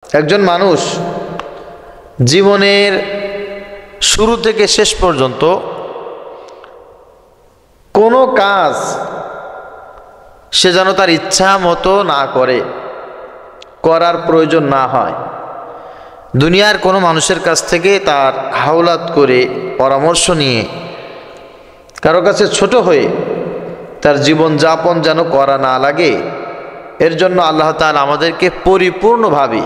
একজন মানুষ জীবনের শুরু থেকে শেষ পর্যন্ত কোনো কাজ সে যেন তার ইচ্ছা মতো না করে, করার প্রয়োজন না হয়। দুনিয়ার কোনো মানুষের কাছ থেকে তার হাওলাত করে পরামর্শ নিয়ে কারো কাছে ছোট হয়ে তার জীবন যাপন যেন করা না লাগে, এর জন্য আল্লাহ তাআলা আমাদেরকে পরিপূর্ণভাবে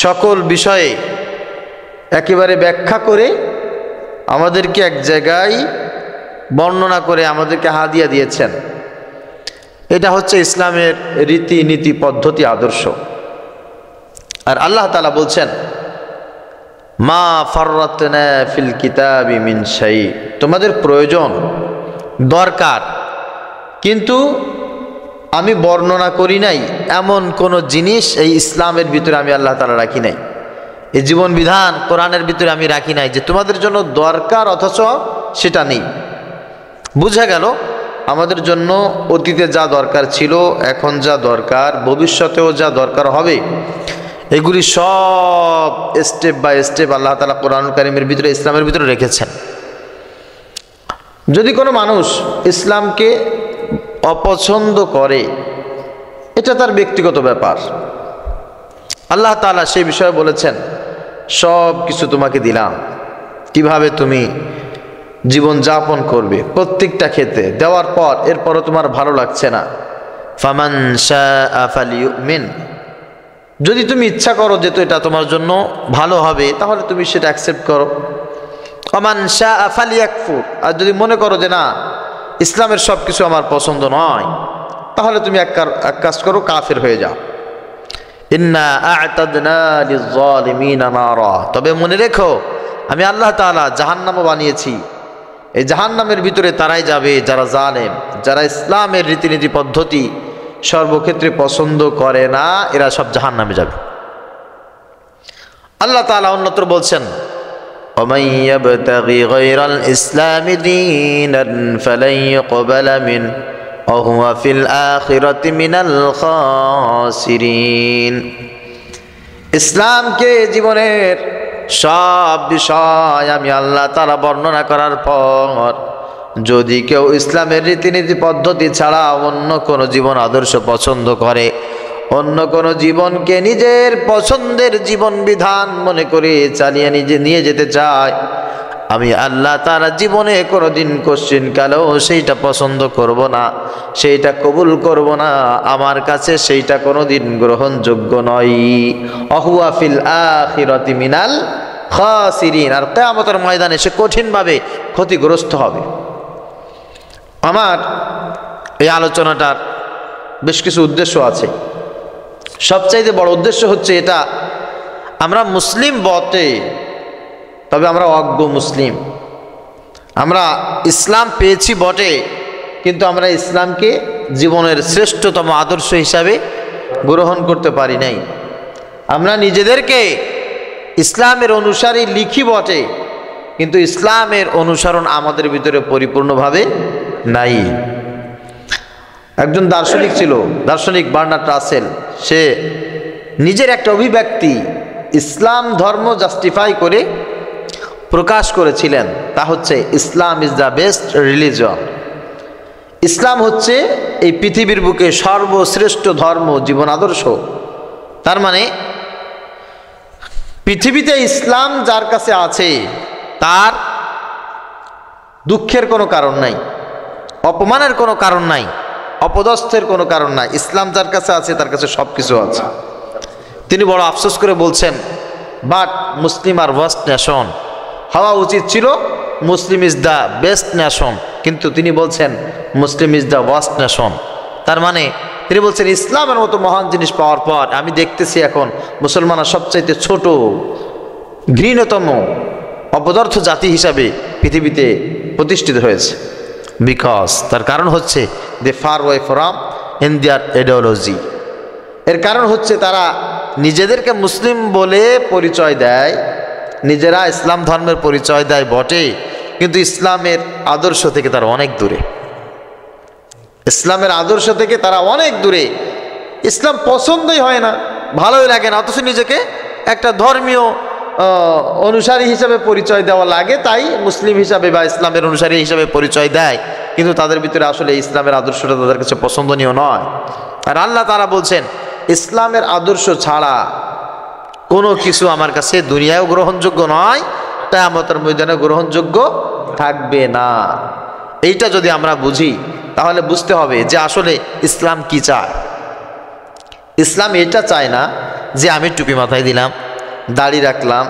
সকল বিষয়ে একেবারে ব্যাখ্যা করে আমাদেরকে এক জায়গায় বর্ণনা করে আমাদেরকে হাদিয়া দিয়েছেন। এটা হচ্ছে ইসলামের রীতি নীতি পদ্ধতি আদর্শ। আর আল্লাহ তাআলা বলছেন, মা ফাররাতনা ফিল কিতাবি মিন শাই, তোমাদের প্রয়োজন দরকার, কিন্তু আমি বর্ণনা করি নাই এমন কোন জিনিস এই ইসলামের ভিতরে আমি আল্লাহ তাআলা রাখি নাই, এই জীবন বিধান কোরআনের ভিতরে আমি রাখি নাই যে তোমাদের জন্য দরকার অথচ সেটা নেই। বুঝা গেল আমাদের জন্য অতীতে যা দরকার ছিল, এখন যা দরকার, ভবিষ্যতেও যা দরকার হবে, এগুলি সব স্টেপ বাই স্টেপ আল্লাহ তাআলা কোরআনুল কারীমের ভিতরে ইসলামের ভিতরে রেখেছেন। যদি কোনো মানুষ ইসলামকে অপছন্দ করে, এটা তার ব্যক্তিগত ব্যাপার। আল্লাহ তাআলা সেই বিষয়ে বলেছেন, সব কিছু তোমাকে দিলাম, কিভাবে তুমি জীবন যাপন করবে প্রত্যেকটা ক্ষেত্রে দেওয়ার পর এরপরও তোমার ভালো লাগছে না, ফামান শাআ ফালিউমিন, যদি তুমি ইচ্ছা করো যে তো এটা তোমার জন্য ভালো হবে তাহলে তুমি সেটা অ্যাকসেপ্ট করো, ওমান শাআ ফালিয়াকফুর, আর যদি মনে করো যে না ইসলামের সব কিছু আমার পছন্দ নয় তাহলে তুমি এক কাজ করো, কাফের হয়ে যাও। ইন্না আ'তাদনা লিয-যালিমিনা নারা, তবে মনে রেখো আমি আল্লাহ তাআলা জাহান্নামও বানিয়েছি, এই জাহান্নামের ভিতরে তারাই যাবে যারা জালেম, যারা ইসলামের রীতিনীতি পদ্ধতি সর্বক্ষেত্রে পছন্দ করে না, এরা সব জাহান্নামে যাবে। আল্লাহ তাআলা অন্যত্র বলছেন, ومن يبتغي غير الإسلام دينا فلن يقبل منه وهو في الآخرة من الخاسرين। ইসলামকে জীবনের সব বিষয় আমি আল্লাহ তাআলা বর্ণনা করার পর যদি কেউ ইসলামের রীতিনীতি পদ্ধতি ছাড়া অন্য কোনো জীবন আদর্শ পছন্দ করে, অন্য কোনো জীবনকে নিজের পছন্দের জীবন বিধান মনে করে চালিয়ে নিয়ে যেতে চায়, আমি আল্লাহ তাআলা জীবনে কোনোদিন কোশ্চিন কালেও সেইটা পছন্দ করব না, সেইটা কবুল করব না, আমার কাছে সেইটা কোনোদিন গ্রহণযোগ্য নয়। অহুয়া ফিল আখিরাতি মিনাল খাসিরিন, আর কিয়ামতের ময়দানে সে কঠিনভাবে ক্ষতিগ্রস্ত হবে। আমার এই আলোচনাটার বেশ কিছু উদ্দেশ্য আছে। সবচাইতে বড় উদ্দেশ্য হচ্ছে এটা, আমরা মুসলিম বটে তবে আমরা অজ্ঞ মুসলিম। আমরা ইসলাম পেয়েছি বটে কিন্তু আমরা ইসলামকে জীবনের শ্রেষ্ঠতম আদর্শ হিসাবে গ্রহণ করতে পারি নাই। আমরা নিজেদেরকে ইসলামের অনুসারী লিখি বটে কিন্তু ইসলামের অনুসরণ আমাদের ভিতরে পরিপূর্ণভাবে নাই। একজন দার্শনিক ছিল, দার্শনিক বার্নার্ড রাসেল, সে নিজের একটা অভিব্যক্তি ইসলাম ধর্ম জাস্টিফাই করে প্রকাশ করেছিলেন, তা হচ্ছে ইসলাম ইজ দ্য বেস্ট রিলিজন। ইসলাম হচ্ছে এই পৃথিবীর বুকে সর্বশ্রেষ্ঠ ধর্ম, জীবন আদর্শ। তার মানে পৃথিবীতে ইসলাম যার কাছে আছে তার দুঃখের কোনো কারণ নাই, অপমানের কোনো কারণ নাই, অপদস্থের কোনো কারণ নাই। ইসলাম যার কাছে আছে তার কাছে সব কিছু আছে। তিনি বড় আফসোস করে বলছেন, but Muslim are worst nation, হওয়া উচিত ছিল Muslim is the best nation, কিন্তু তিনি বলছেন Muslim is the worst nation. তার মানে তিনি বলছেন ইসলামের মতো মহান জিনিস পাওয়ার পর আমি দেখতেছি এখন মুসলমানরা সবচাইতে ছোট, ঘৃণতম, অপদার্থ জাতি হিসাবে পৃথিবীতে প্রতিষ্ঠিত হয়েছে। বিকজ তার কারণ হচ্ছে they far way from in their ideology. এর কারণ হচ্ছে তারা নিজেদেরকে মুসলিম বলে পরিচয় দেয়, নিজেরা ইসলাম ধর্মের পরিচয় দেয় বটে কিন্তু ইসলামের আদর্শ থেকে তারা অনেক দূরে। ইসলামের আদর্শ থেকে তারা অনেক দূরে। ইসলাম পছন্দই হয় না, ভালোই লাগে না, অথচ নিজেকে একটা ধর্মীয় অনুসারী হিসাবে পরিচয় দেওয়া লাগে, তাই মুসলিম হিসাবে বা ইসলামের অনুসারী হিসাবে পরিচয় দেয়, কিন্তু তাদের ভিতরে আসলে ইসলামের আদর্শটা তাদের কাছে পছন্দনীয় নয়। আর আল্লাহ তাআলা বলছেন ইসলামের আদর্শ ছাড়া কোনো কিছু আমার কাছে দুনিয়ায়ও গ্রহণযোগ্য নয়, কিয়ামতের ময়দানে গ্রহণযোগ্য থাকবে না। এইটা যদি আমরা বুঝি তাহলে বুঝতে হবে যে আসলে ইসলাম কি চায়। ইসলাম এটা চায় না যে আমি টুপি মাথায় দিলাম, দাড়ি রাখলাম,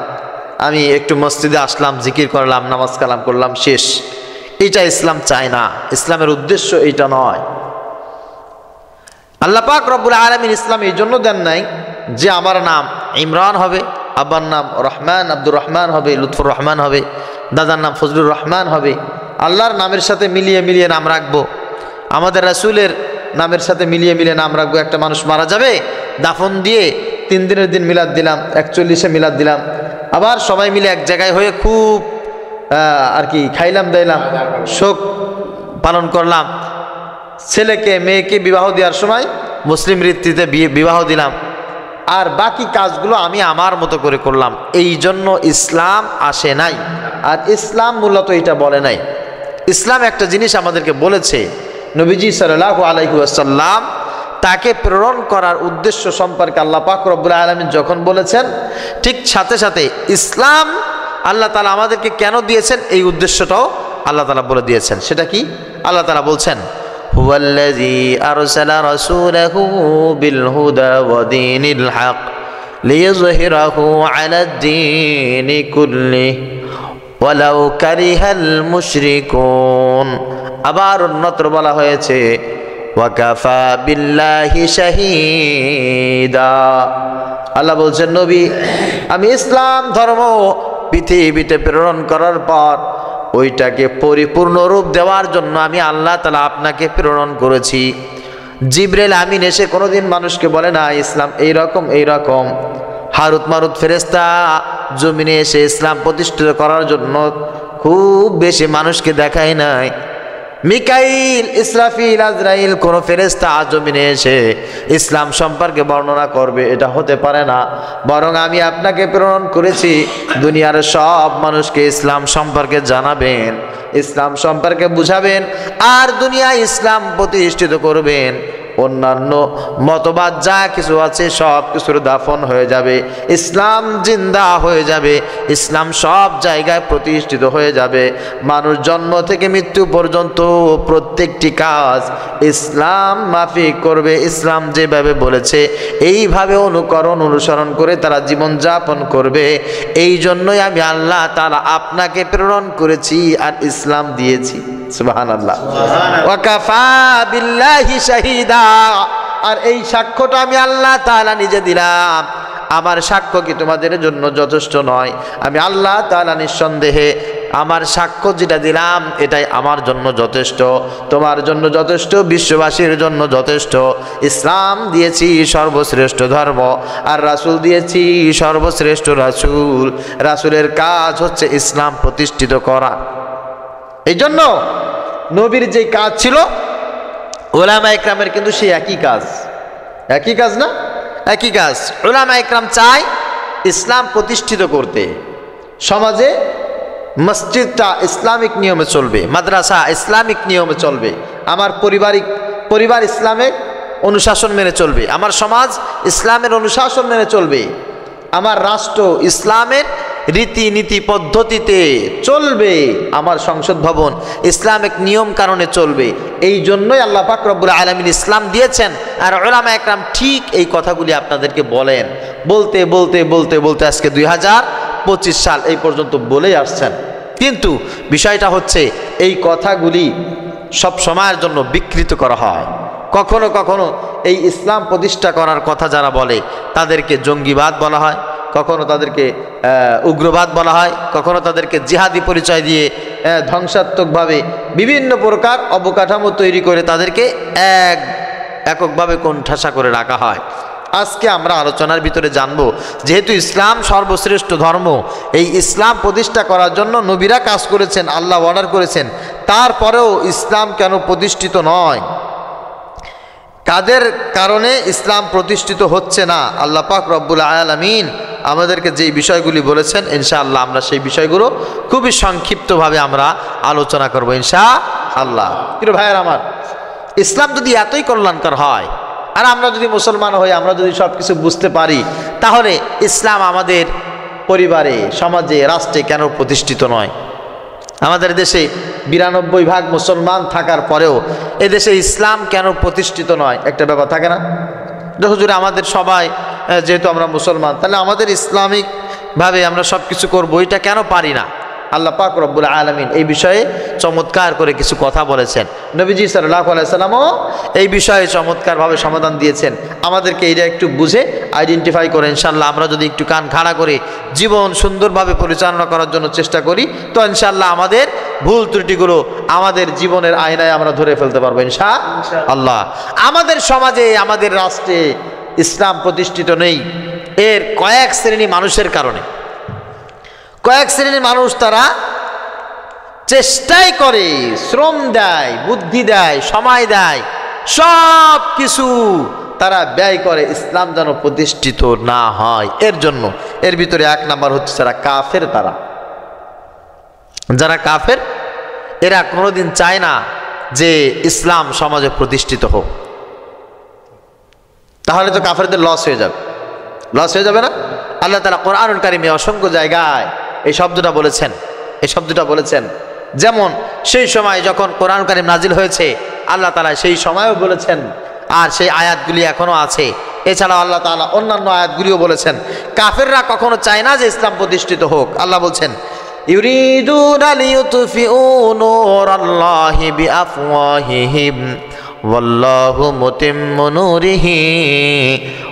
আমি একটু মসজিদে আসলাম, জিকির করলাম, নামাজ কালাম করলাম, শেষ। এটা ইসলাম চায় না। ইসলামের উদ্দেশ্য এইটা নয়। আল্লাহ পাক রব্বুল আলামিন ইসলাম এই জন্য দেন নাই যে আমার নাম ইমরান হবে, আব্বার নাম রহমান আব্দুর রহমান হবে, লুৎফুর রহমান হবে, দাদার নাম ফজলুর রহমান হবে। আল্লাহর নামের সাথে মিলিয়ে মিলিয়ে নাম রাখবো, আমাদের রাসূলের নামের সাথে মিলিয়ে মিলিয়ে নাম রাখবো। একটা মানুষ মারা যাবে, দাফন দিয়ে 3 দিনের দিন মিলাদ দিলাম, 41-এ মিলাদ দিলাম, আবার সবাই মিলে এক জায়গায় হয়ে খুব আর কি খাইলাম দাইলাম, শোক পালন করলাম। ছেলেকে মেয়েকে বিবাহ দেওয়ার সময় মুসলিম রীতিতে বিবাহ দিলাম, আর বাকি কাজগুলো আমি আমার মতো করে করলাম। এই জন্য ইসলাম আসে নাই। আর ইসলাম মূলত এটা বলে নাই। ইসলাম একটা জিনিস আমাদেরকে বলেছে, নবীজি সাল্লাল্লাহু আলাইহি ওয়াসাল্লাম তাকে প্রেরণ করার উদ্দেশ্য সম্পর্কে আল্লাহ পাক রব্বুল আলামিন যখন বলেছেন, ঠিক সাথে সাথে ইসলাম আল্লাহ তাআলা আমাদেরকে কেন দিয়েছেন এই উদ্দেশ্যটাও আল্লাহ তাআলা বলে দিয়েছেন। সেটা কি? আল্লাহ তাআলা বলছেন, হুয়াল্লাযী আরসালা রাসূলাহু বিল হুদা ওয়া দীনিল হক লিইয়ুযহিরাহু আলাদ-দীনি কুল্লিহি ওয়ালাউ কারিহাল মুশরিকুন। আবার অন্যত্র বলা হয়েছে ওয়াকাফা বিল্লাহি শাহীদা। আল্লাহ বলছেন, নবী আমি ইসলাম ধর্ম পৃথিবীতে প্রেরণ করার পর ওইটাকে পরিপূর্ণ রূপ দেওয়ার জন্য আমি আল্লাহ তাআলা আপনাকে প্রেরণ করেছি। জিবরাইল আমিন এসে কোনোদিন মানুষকে বলে না ইসলাম এইরকম এইরকম। হারুত মারুত ফেরেশতা জমিনে এসে ইসলাম প্রতিষ্ঠিত করার জন্য খুব বেশি মানুষকে দেখায় নাই। মিকাইল, ইসরাফিল, আজরাইল কোন ফেরেশতা জমিনে এসে ইসলাম সম্পর্কে বর্ণনা করবে এটা হতে পারে না। বরং আমি আপনাকে প্রেরণ করেছি দুনিয়ার সব মানুষকে ইসলাম সম্পর্কে জানাবেন, ইসলাম সম্পর্কে বুঝাবেন, আর দুনিয়ায় ইসলাম প্রতিষ্ঠিত করবেন। অন্যান্য মতবাদ যা কিছু আছে সব কিছুর দাফন হয়ে যাবে, ইসলাম জিন্দা হয়ে যাবে, ইসলাম সব জায়গায় প্রতিষ্ঠিত হয়ে যাবে। মানুষ জন্ম থেকে মৃত্যু পর্যন্ত প্রত্যেকটি কাজ ইসলাম মাফিক করবে। ইসলাম যেভাবে বলেছে এইভাবে অনুসরণ করে তারা জীবন যাপন করবে। এই জন্যই আমি আল্লাহ তাআলা আপনাকে প্রেরণ করেছি আর ইসলাম দিয়েছি। সুবহানাল্লাহ। ওয়াকাফা বিল্লাহি শাহীদা। আর এই সাক্ষ্যটা আমি আল্লাহ তাআলা নিজে দিলাম। আমার সাক্ষ্য কি তোমাদের জন্য যথেষ্ট নয়? আমি আল্লাহ তাআলা নিঃসন্দেহে আমার সাক্ষ্য যেটা দিলাম এটাই আমার জন্য যথেষ্ট, তোমার জন্য যথেষ্ট, বিশ্ববাসীর জন্য যথেষ্ট। ইসলাম দিয়েছি সর্বশ্রেষ্ঠ ধর্ম, আর রাসূল দিয়েছি সর্বশ্রেষ্ঠ রাসূল। রাসূলের কাজ হচ্ছে ইসলাম প্রতিষ্ঠিত করা। এই জন্য নবীর যে কাজ ছিল উলামা ইকরামের কিন্তু সেই একই কাজ। একই কাজ না? একই কাজ। উলামা ইকরাম চায় ইসলাম প্রতিষ্ঠিত করতে। সমাজে মসজিদটা ইসলামিক নিয়মে চলবে, মাদ্রাসা ইসলামিক নিয়মে চলবে, আমার পরিবার ইসলামের অনুশাসন মেনে চলবে, আমার সমাজ ইসলামের অনুশাসন মেনে চলবে, আমার রাষ্ট্র ইসলামের রীতিনীতি পদ্ধতিতে চলবে, আমার সংসদ ভবন ইসলামিক নিয়ম কারণে চলবে। এই জন্যই আল্লাহ পাক রব্বুল আলামিন ইসলাম দিয়েছেন। আর উলামা ইকরাম ঠিক এই কথাগুলি আপনাদেরকে বলেন, বলতে বলতে বলতে বলতে আজকে 2025 সাল এই পর্যন্ত বলেই আসছেন। কিন্তু বিষয়টা হচ্ছে এই কথাগুলি সব সময়ের জন্য বিকৃত করা হয়। কখনো কখনো এই ইসলাম প্রতিষ্ঠা করার কথা যারা বলে তাদেরকে জঙ্গিবাদ বলা হয়, কখনো তাদেরকে উগ্রবাদ বলা হয়, কখনো তাদেরকে জিহাদি পরিচয় দিয়ে ধ্বংসাত্মকভাবে বিভিন্ন প্রকার অবকাঠামো তৈরি করে তাদেরকে এককভাবে কোণঠাসা করে রাখা হয়। আজকে আমরা আলোচনার ভিতরে জানব, যেহেতু ইসলাম সর্বশ্রেষ্ঠ ধর্ম, এই ইসলাম প্রতিষ্ঠা করার জন্য নবীরা কাজ করেছেন, আল্লাহ অর্ডার করেছেন, তারপরেও ইসলাম কেন প্রতিষ্ঠিত নয়? কাদের কারণে ইসলাম প্রতিষ্ঠিত হচ্ছে না, আল্লাহ পাক রব্বুল আলামিন আমাদেরকে যেই বিষয়গুলি বলেছেন, ইনশাআল্লাহ আমরা সেই বিষয়গুলো খুবই সংক্ষিপ্তভাবে আমরা আলোচনা করব ইনশাআল্লাহ। প্রিয় ভাইয়ের আমার, ইসলাম যদি এতই কল্যাণকর হয় আর আমরা যদি মুসলমান হই, আমরা যদি সব কিছু বুঝতে পারি, তাহলে ইসলাম আমাদের পরিবারে, সমাজে, রাষ্ট্রে কেন প্রতিষ্ঠিত নয়? আমাদের দেশে 92% মুসলমান থাকার পরেও এদেশে ইসলাম কেন প্রতিষ্ঠিত নয়? একটা ব্যাপার থাকে না? হুজুর আমাদের সবাই যেহেতু আমরা মুসলমান, তাহলে আমাদের ইসলামিকভাবে আমরা সব কিছু করবো, এটা কেন পারি না? আল্লাহ পাক রব্বুল আলামিন এই বিষয়ে চমৎকার করে কিছু কথা বলেছেন। নবীজি সাল্লাল্লাহু আলাইহি সাল্লামও এই বিষয়ে চমৎকারভাবে সমাধান দিয়েছেন। আমাদেরকে এটা একটু বুঝে আইডেন্টিফাই করে ইনশাআল্লাহ আমরা যদি একটু কান খাড়া করে জীবন সুন্দরভাবে পরিচালনা করার জন্য চেষ্টা করি, তো ইনশাআল্লাহ আমাদের ভুল ত্রুটিগুলো আমাদের জীবনের আয়নায় আমরা ধরে ফেলতে পারবো ইনশাআল্লাহ। আমাদের সমাজে, আমাদের রাষ্ট্রে ইসলাম প্রতিষ্ঠিত নেই এর কয়েক শ্রেণী মানুষের কারণে। কয়েক শ্রেণীর মানুষ তারা চেষ্টাই করে, শ্রম দেয়, বুদ্ধি দেয়, সময় দেয়, সব কিছু তারা ব্যয় করে ইসলাম যেন প্রতিষ্ঠিত না হয়। এর জন্য এর ভিতরে এক নাম্বার হচ্ছে যারা কাফের। যারা কাফের এরা কোনোদিন চায় না যে ইসলাম সমাজে প্রতিষ্ঠিত হোক। তাহলে তো কাফেরদের লস হয়ে যাবে। লস হয়ে যাবে না? আল্লাহ তাআলা কোরআনুল কারীমে অসংখ্য জায়গায় এই শব্দটা বলেছেন। যেমন সেই সময় যখন কোরআন কারীম নাজিল হয়েছে, আল্লাহ তাআলা সেই সময়ও বলেছেন, আর সেই আয়াতগুলি এখনো আছে। এছাড়াও আল্লাহ তাআলা অন্যান্য আয়াতগুলিও বলেছেন। কাফেররা কখনো চায় না যে ইসলাম প্রতিষ্ঠিত হোক। আল্লাহ বলছেন, ইউরিদুনা লিইউতফিউ নূরাল্লাহি বিআফওয়াহিহিম ওয়াল্লাহু মুতিম্মু নূরিহি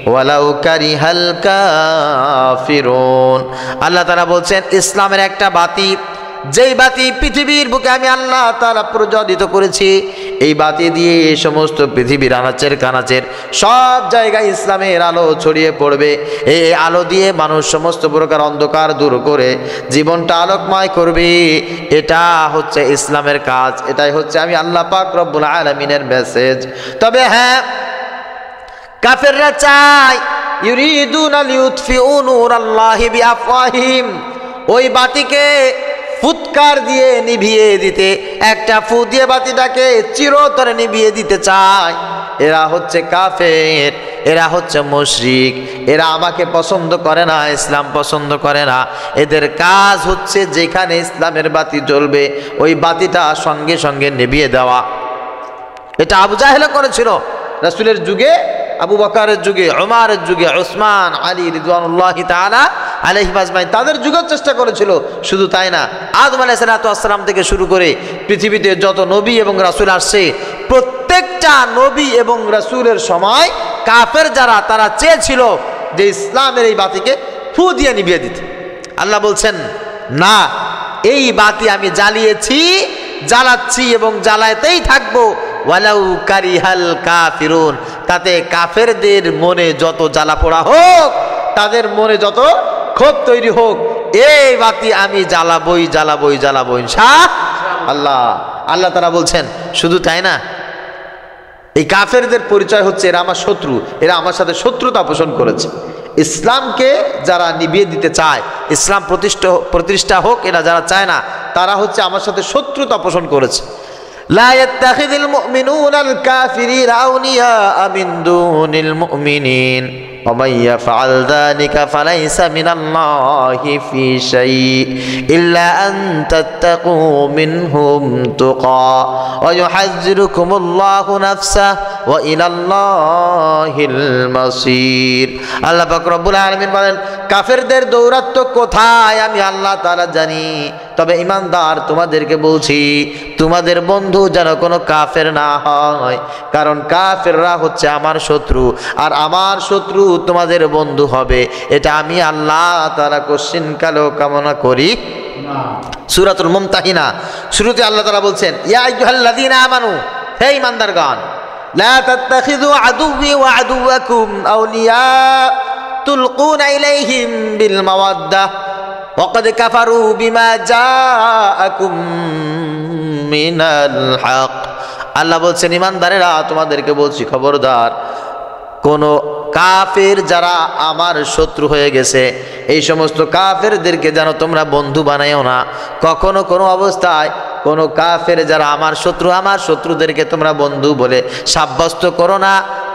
ওয়ালাউ কারিহাল কাফিরুন। আল্লাহ তাআলা বলছেন, ইসলামের একটা বাতি, যেই বাতি পৃথিবীর বুকে আমি আল্লাহ তাআলা প্রজ্বলিত করেছি, এই বাতি দিয়ে এই সমস্ত পৃথিবীর আনাচের কানাচের সব জায়গায় ইসলামের আলো ছড়িয়ে পড়বে। এই আলো দিয়ে মানুষ সমস্ত প্রকার অন্ধকার দূর করে জীবনটা আলোকময় করবে। এটা হচ্ছে ইসলামের কাজ। এটাই হচ্ছে আমি আল্লাহ পাক রব্বুল আলামিনের মেসেজ। তবে হ্যাঁ, কাফেররা চায়, ইউরিদুনা লিইউতফিউ নূরাল্লাহি বিআফওয়াহিহিম, ওই বাতিকে ফুৎকার দিয়ে নিভিয়ে দিতে, একটা ফু দিয়ে বাতিটাকে চিরতরে নিভিয়ে দিতে চায়। এরা হচ্ছে কাফের, এরা হচ্ছে মুশরিক, এরা আমাকে পছন্দ করে না, ইসলাম পছন্দ করে না। এদের কাজ হচ্ছে যেখানে ইসলামের বাতি জ্বলবে ওই বাতিটা সঙ্গে সঙ্গে নিভিয়ে দেওয়া। এটা আবু জাহেল করেছিল রাসূলের যুগে, আবু বকরের যুগে, ওমরের যুগে, ওসমান, আলী রিদওয়ানুল্লাহি তাআলা আলাইহিম আজমাইন, তাদের যুগেও চেষ্টা করেছিল। শুধু তাই না, আদম আলাইহিস সালাম থেকে শুরু করে পৃথিবীতে যত নবী এবং রাসূল আসছে, প্রত্যেকটা নবী এবং রাসূলের সময় কাফের যারা, তারা চেয়েছিল যে ইসলামের এই বাতিকে ফু দিয়ে নিভিয়ে দিতে। আল্লাহ বলছেন, না, এই বাতি আমি জ্বালিয়েছি, জ্বালাচ্ছি এবং জ্বালাতেই থাকবো। ওয়ালাউ কারিহাল কাফিরুন, তাতে কাফেরদের মনে যত জ্বালা পোড়া হোক, তাদের মনে যত ক্ষোভ তৈরি হোক, এই বাতি আমি জ্বালাবই জ্বালাবই জ্বালাবো ইনশাআল্লাহ। আল্লাহ তাআলা বলছেন, শুধু তাই না, এই কাফেরদের পরিচয় হচ্ছে এরা আমার শত্রু, এরা আমার সাথে শত্রুতা পোষণ করেছে। ইসলামকে যারা নিভিয়ে দিতে চায়, ইসলাম প্রতিষ্ঠা হোক এরা যারা চায় না, তারা হচ্ছে আমার সাথে শত্রুতা পোষণ করেছে। لا يتخذ المؤمنون الكافرين أولياء من دون المؤمنين ومن يفعل ذلك فليس من الله في شيء إلا أن تتقوا منهم تقى ويحذركم الله نفسه وإلى الله المصير। আল্লাহ পাক রব্বুল আলামিন বলেন, কাফেরদের দৌরাত্ম কোথায় আমি আল্লাহ তাআলা জানি, তবে ঈমানদার তোমাদেরকে বলছি, তোমাদের বন্ধু যেন কোনো কাফের না হয়, কারণ কাফেররা হচ্ছে আমার শত্রু, আর আমার শত্রু তোমাদের বন্ধু হবে, এটা আমি আল্লাহ তাআলা কোশ্চিন কালেও কামনা করি না। সূরাতুল মুমতাহিনা শুরুতে আল্লাহ তাআলা বলছেন, ইয়া আইয়ুহাল্লাযীনা আমানু, হে ঈমানদারগণ, লা তাত্তাখিযু আদুওয়ি ওয়া আদুওয়াকুম আউলিয়া তুলকুনা ইলাইহিম বিল মাওয়াদ্দাহ ওয়াকাদ কাফারু বিমা জাআকুম মিনাল হক। আল্লাহ বলছেন ঈমানদারেরা তোমাদেরকে বলছি খবরদার, কোন কাফের যারা আমার শত্রু হয়ে গেছে এই সমস্ত কাফেরদেরকে যেন তোমরা বন্ধু বানাইও না। কখনো কোনো অবস্থায় কোনো কাফের যারা আমার শত্রুদেরকে তোমরা বন্ধু বলে সাব্যস্ত করো না।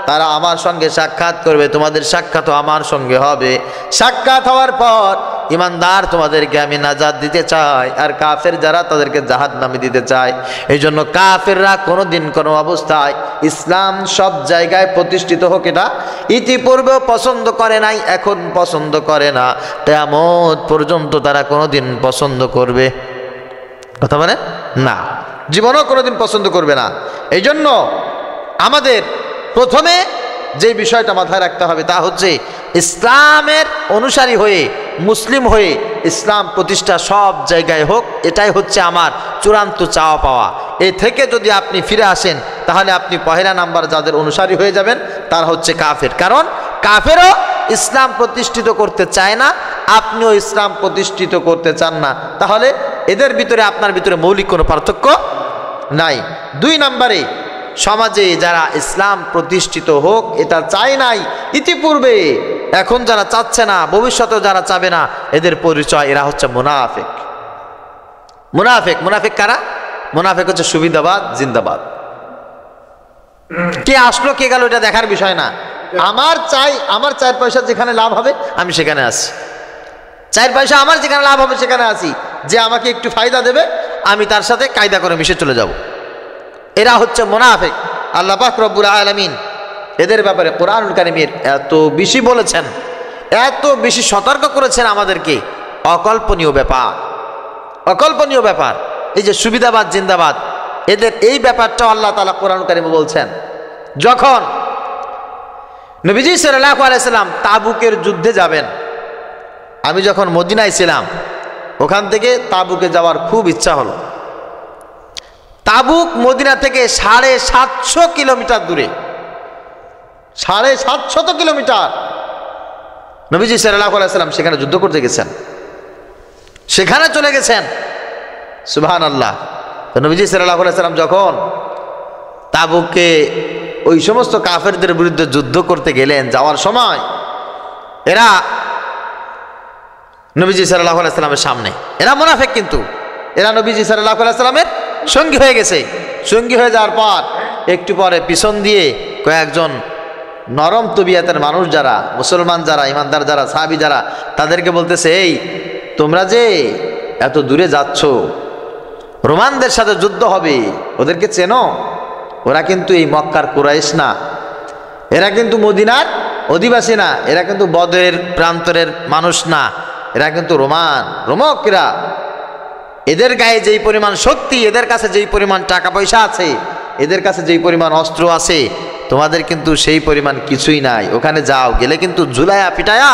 তারা আমার সঙ্গে সাক্ষাৎ করবে, তোমাদের সাক্ষাৎও আমার সঙ্গে হবে। সাক্ষাৎ হওয়ার পর ঈমানদার তোমাদেরকে আমি নাজাত দিতে চাই, আর কাফের যারা তাদেরকে জাহান্নামে দিতে চাই। এই জন্য কাফেররা কোনোদিন কোনো অবস্থায় ইসলাম সব জায়গায় প্রতিষ্ঠিত হোক এটা ইতিপূর্বেও পছন্দ করে নাই, এখন পছন্দ করে না, কিয়ামত পর্যন্ত তারা কোনোদিন পছন্দ করবে কথা বলে না, জীবনও কোনোদিন পছন্দ করবে না। এই জন্য আমাদের প্রথমে যে বিষয়টা মাথায় রাখতে হবে তা হচ্ছে ইসলামের অনুসারী হয়ে, মুসলিম হয়ে ইসলাম প্রতিষ্ঠা সব জায়গায় হোক, এটাই হচ্ছে আমার চূড়ান্ত চাওয়া পাওয়া। এ থেকে যদি আপনি ফিরে আসেন তাহলে আপনি পহেলা নাম্বার যাদের অনুসারী হয়ে যাবেন তার হচ্ছে কাফের। কারণ কাফেরও ইসলাম প্রতিষ্ঠিত করতে চায় না, আপনিও ইসলাম প্রতিষ্ঠিত করতে চান না, তাহলে এদের ভিতরে আপনার ভিতরে মৌলিক কোনো পার্থক্য নাই। 2 নম্বরে সমাজে যারা ইসলাম প্রতিষ্ঠিত হোক এটা চায় নাই ইতিপূর্বে, এখন যারা চাচ্ছে না, ভবিষ্যতেও যারা চাবে না, এদের পরিচয় এরা হচ্ছে মুনাফিক। মুনাফিক কারা? মুনাফিক হচ্ছে সুবিধাবাদ জিন্দাবাদ। কে আসলো কে গেল এটা দেখার বিষয় না। আমার 4 পয়সা যেখানে লাভ হবে আমি সেখানে আসি, 4 পয়সা আমার যেখানে লাভ হবে সেখানে আসি, যে আমাকে একটু ফায়দা দেবে আমি তার সাথে কায়দা করে মিশে চলে যাব। এরা হচ্ছে মুনাফিক। আল্লাহ পাক রব্বুল আলামিন এদের ব্যাপারে কোরআনুল কারীমের এত বেশি বলেছেন, এত বেশি সতর্ক করেছেন আমাদেরকে, অকল্পনীয় ব্যাপার। এই যে সুবিধাবাদ জিন্দাবাদ, এদের এই ব্যাপারটাও আল্লাহ তাআলা কোরআনুল কারীমে বলছেন। যখন নবীজি সাল্লাল্লাহু আলাইহি সাল্লাম তাবুকের যুদ্ধে যাবেন, আমি যখন মদিনায় ছিলাম ওখান থেকে তাবুকে যাওয়ার খুব ইচ্ছা হলো। তাবুক মদিনা থেকে 750 কিলোমিটার দূরে, 750 কিলোমিটার। নবীজি সাল্লাল্লাহু আলাইহি সাল্লাম সেখানে যুদ্ধ করতে গেছেন, সেখানে চলে গেছেন। সুবহানাল্লাহ। তো নবীজি সাল্লাল্লাহু আলাইহি সাল্লাম যখন তাবুকে ওই সমস্ত কাফেরদের বিরুদ্ধে যুদ্ধ করতে গেলেন, যাওয়ার সময় এরা নবীজি সাল্লাল্লাহু আলাইহি সাল্লামের সামনে, এরা মুনাফিক কিন্তু এরা নবীজি সাল্লাল্লাহু আলাইহি সাল্লামের সঙ্গী হয়ে গেছে। সঙ্গী হয়ে যাওয়ার পর একটু পরে পিছন দিয়ে কয়েকজন নরম তবিয়াতের মানুষ যারা, মুসলমান যারা, ইমানদার যারা, সাহাবী যারা, তাদেরকে বলতেছে, এই তোমরা যে এত দূরে যাচ্ছ, রোমানদের সাথে যুদ্ধ হবে, ওদেরকে চেনো? ওরা কিন্তু এই মক্কার কুরাইশ না, এরা কিন্তু মদিনার অধিবাসী না, এরা কিন্তু বদরের প্রান্তরের মানুষ না, এরা কিন্তু রোমকরা। এদের গায়ে যেই পরিমাণ শক্তি, এদের কাছে যেই পরিমাণ টাকা পয়সা আছে, এদের কাছে যেই পরিমাণ অস্ত্র আছে, তোমাদের কিন্তু সেই পরিমাণ কিছুই নাই। ওখানে যাও, গেলে কিন্তু ঝুলায়া পিটায়া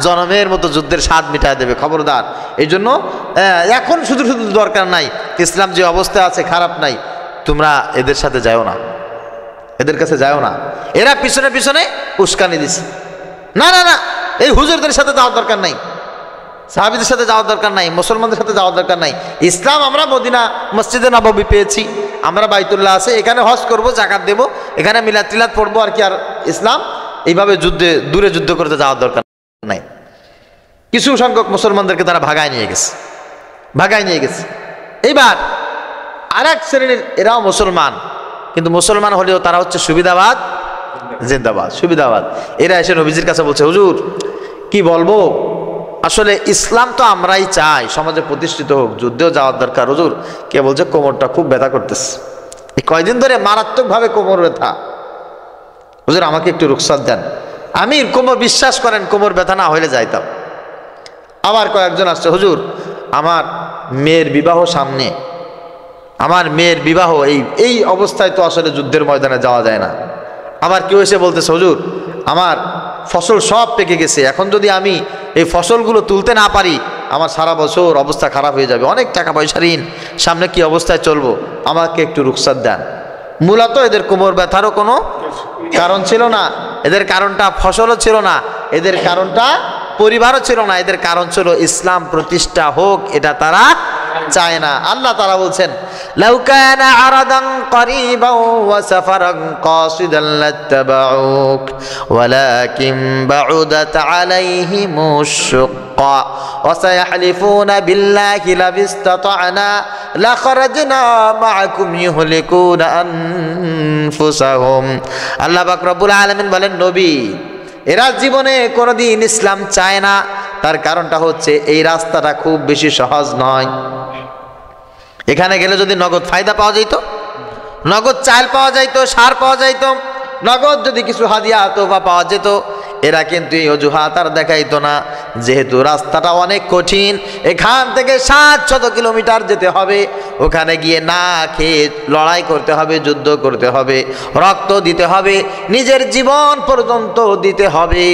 জনমের মতো যুদ্ধের স্বাদ মিটায় দেবে, খবরদার। এই জন্য এখন শুধু দরকার নাই, ইসলাম যে অবস্থা আছে খারাপ নাই, তোমরা এদের সাথে যাও না, এদের কাছে যাও না। এরা পিছনে পিছনে উস্কানি দিছে, না না না, এই হুজুরদের সাথে যাওয়ার দরকার নাই, সাহাবীদের সাথে যাওয়ার দরকার নাই, মুসলমানদের সাথে যাওয়ার দরকার নাই। ইসলাম আমরা মদিনা মসজিদে নববী পেয়েছি, আমরা বাইতুল্লাহ আছে, এখানে হজ করব, যাকাত দেব, এখানে মিলাদ টিলাদ পড়বো, আর কি। আর ইসলাম এইভাবে দূরে যুদ্ধ করতে যাওয়ার দরকার নাই। কিছু সংখ্যক মুসলমানদেরকে তারা ভাগায় নিয়ে গেছে। এইবার আর এক শ্রেণীর, এরাও মুসলমান, কিন্তু মুসলমান হলেও তারা হচ্ছে সুবিধাবাদ জিন্দাবাদ। এরা এসে নবীজির কাছে বলছে, হুজুর কি বলবো, আসলে ইসলাম তো আমরাই চাই সমাজে প্রতিষ্ঠিত হোক, যুদ্ধেও যাওয়ার দরকার। হুজুর কে বলছে কোমরটা খুব ব্যথা করতেছে, এই কয়দিন ধরে মারাত্মকভাবে কোমর ব্যথা, হুজুর আমাকে একটু রুখসাত দেন। আমি বিশ্বাস করেন কোমর ব্যথা না হইলে যাইতাম। আবার কয়েকজন আসছে, হুজুর আমার মেয়ের বিবাহ সামনে, আমার মেয়ের বিবাহ, এই অবস্থায় তো আসলে যুদ্ধের ময়দানে যাওয়া যায় না। আবার কেউ এসে বলতেছে, হুজুর আমার ফসল সব পেকে গেছে, এখন যদি আমি এই ফসলগুলো তুলতে না পারি আমার সারা বছর অবস্থা খারাপ হয়ে যাবে, অনেক টাকা পয়সা ঋণ, সামনে কি অবস্থায় চলবো, আমাকে একটু রুখসাত দেন। মূলত এদের কোমর ব্যথারও কোনো কারণ ছিল না, এদের কারণটা ফসলও ছিল না, এদের কারণটা পরিবারও ছিল না। এদের কারণ ছিল ইসলাম প্রতিষ্ঠা হোক এটা তারা চায় না। আল্লাহ তাআলা বলছেন লাউ কানা আরাদান করিবান ওয়া সাফারান কাসিদান লাত্তাবাউক ওয়ালাকিন বাউদাত আলাইহিমুশ শুক্কা ওয়া সায়াহলিফুনা বিল্লাহি লাবিস্তাতা'না লাখরাজনা মাআকুম ইউহলিকুনা আনফুসাহুম। আল্লাহ পাক রব্বুল আলামিন বলেন, নবী এরা জীবনে কোনোদিন ইসলাম চায় না। তার কারণটা হচ্ছে এই রাস্তাটা খুব বেশি সহজ নয়। এখানে গেলে যদি নগদ ফায়দা পাওয়া যাইতো, নগদ চাল পাওয়া যাইতো, সার পাওয়া যাইতো, নগদ যদি কিছু হাদিয়া তোফা পাওয়া যেত, এরা কিন্তু এই অজুহাত আর দেখাইতো না। যেহেতু রাস্তাটা অনেক কঠিন, এখান থেকে 700 কিলোমিটার যেতে হবে, ওখানে গিয়ে না খেয়ে লড়াই করতে হবে, যুদ্ধ করতে হবে, রক্ত দিতে হবে, নিজের জীবন পর্যন্ত দিতে হবে।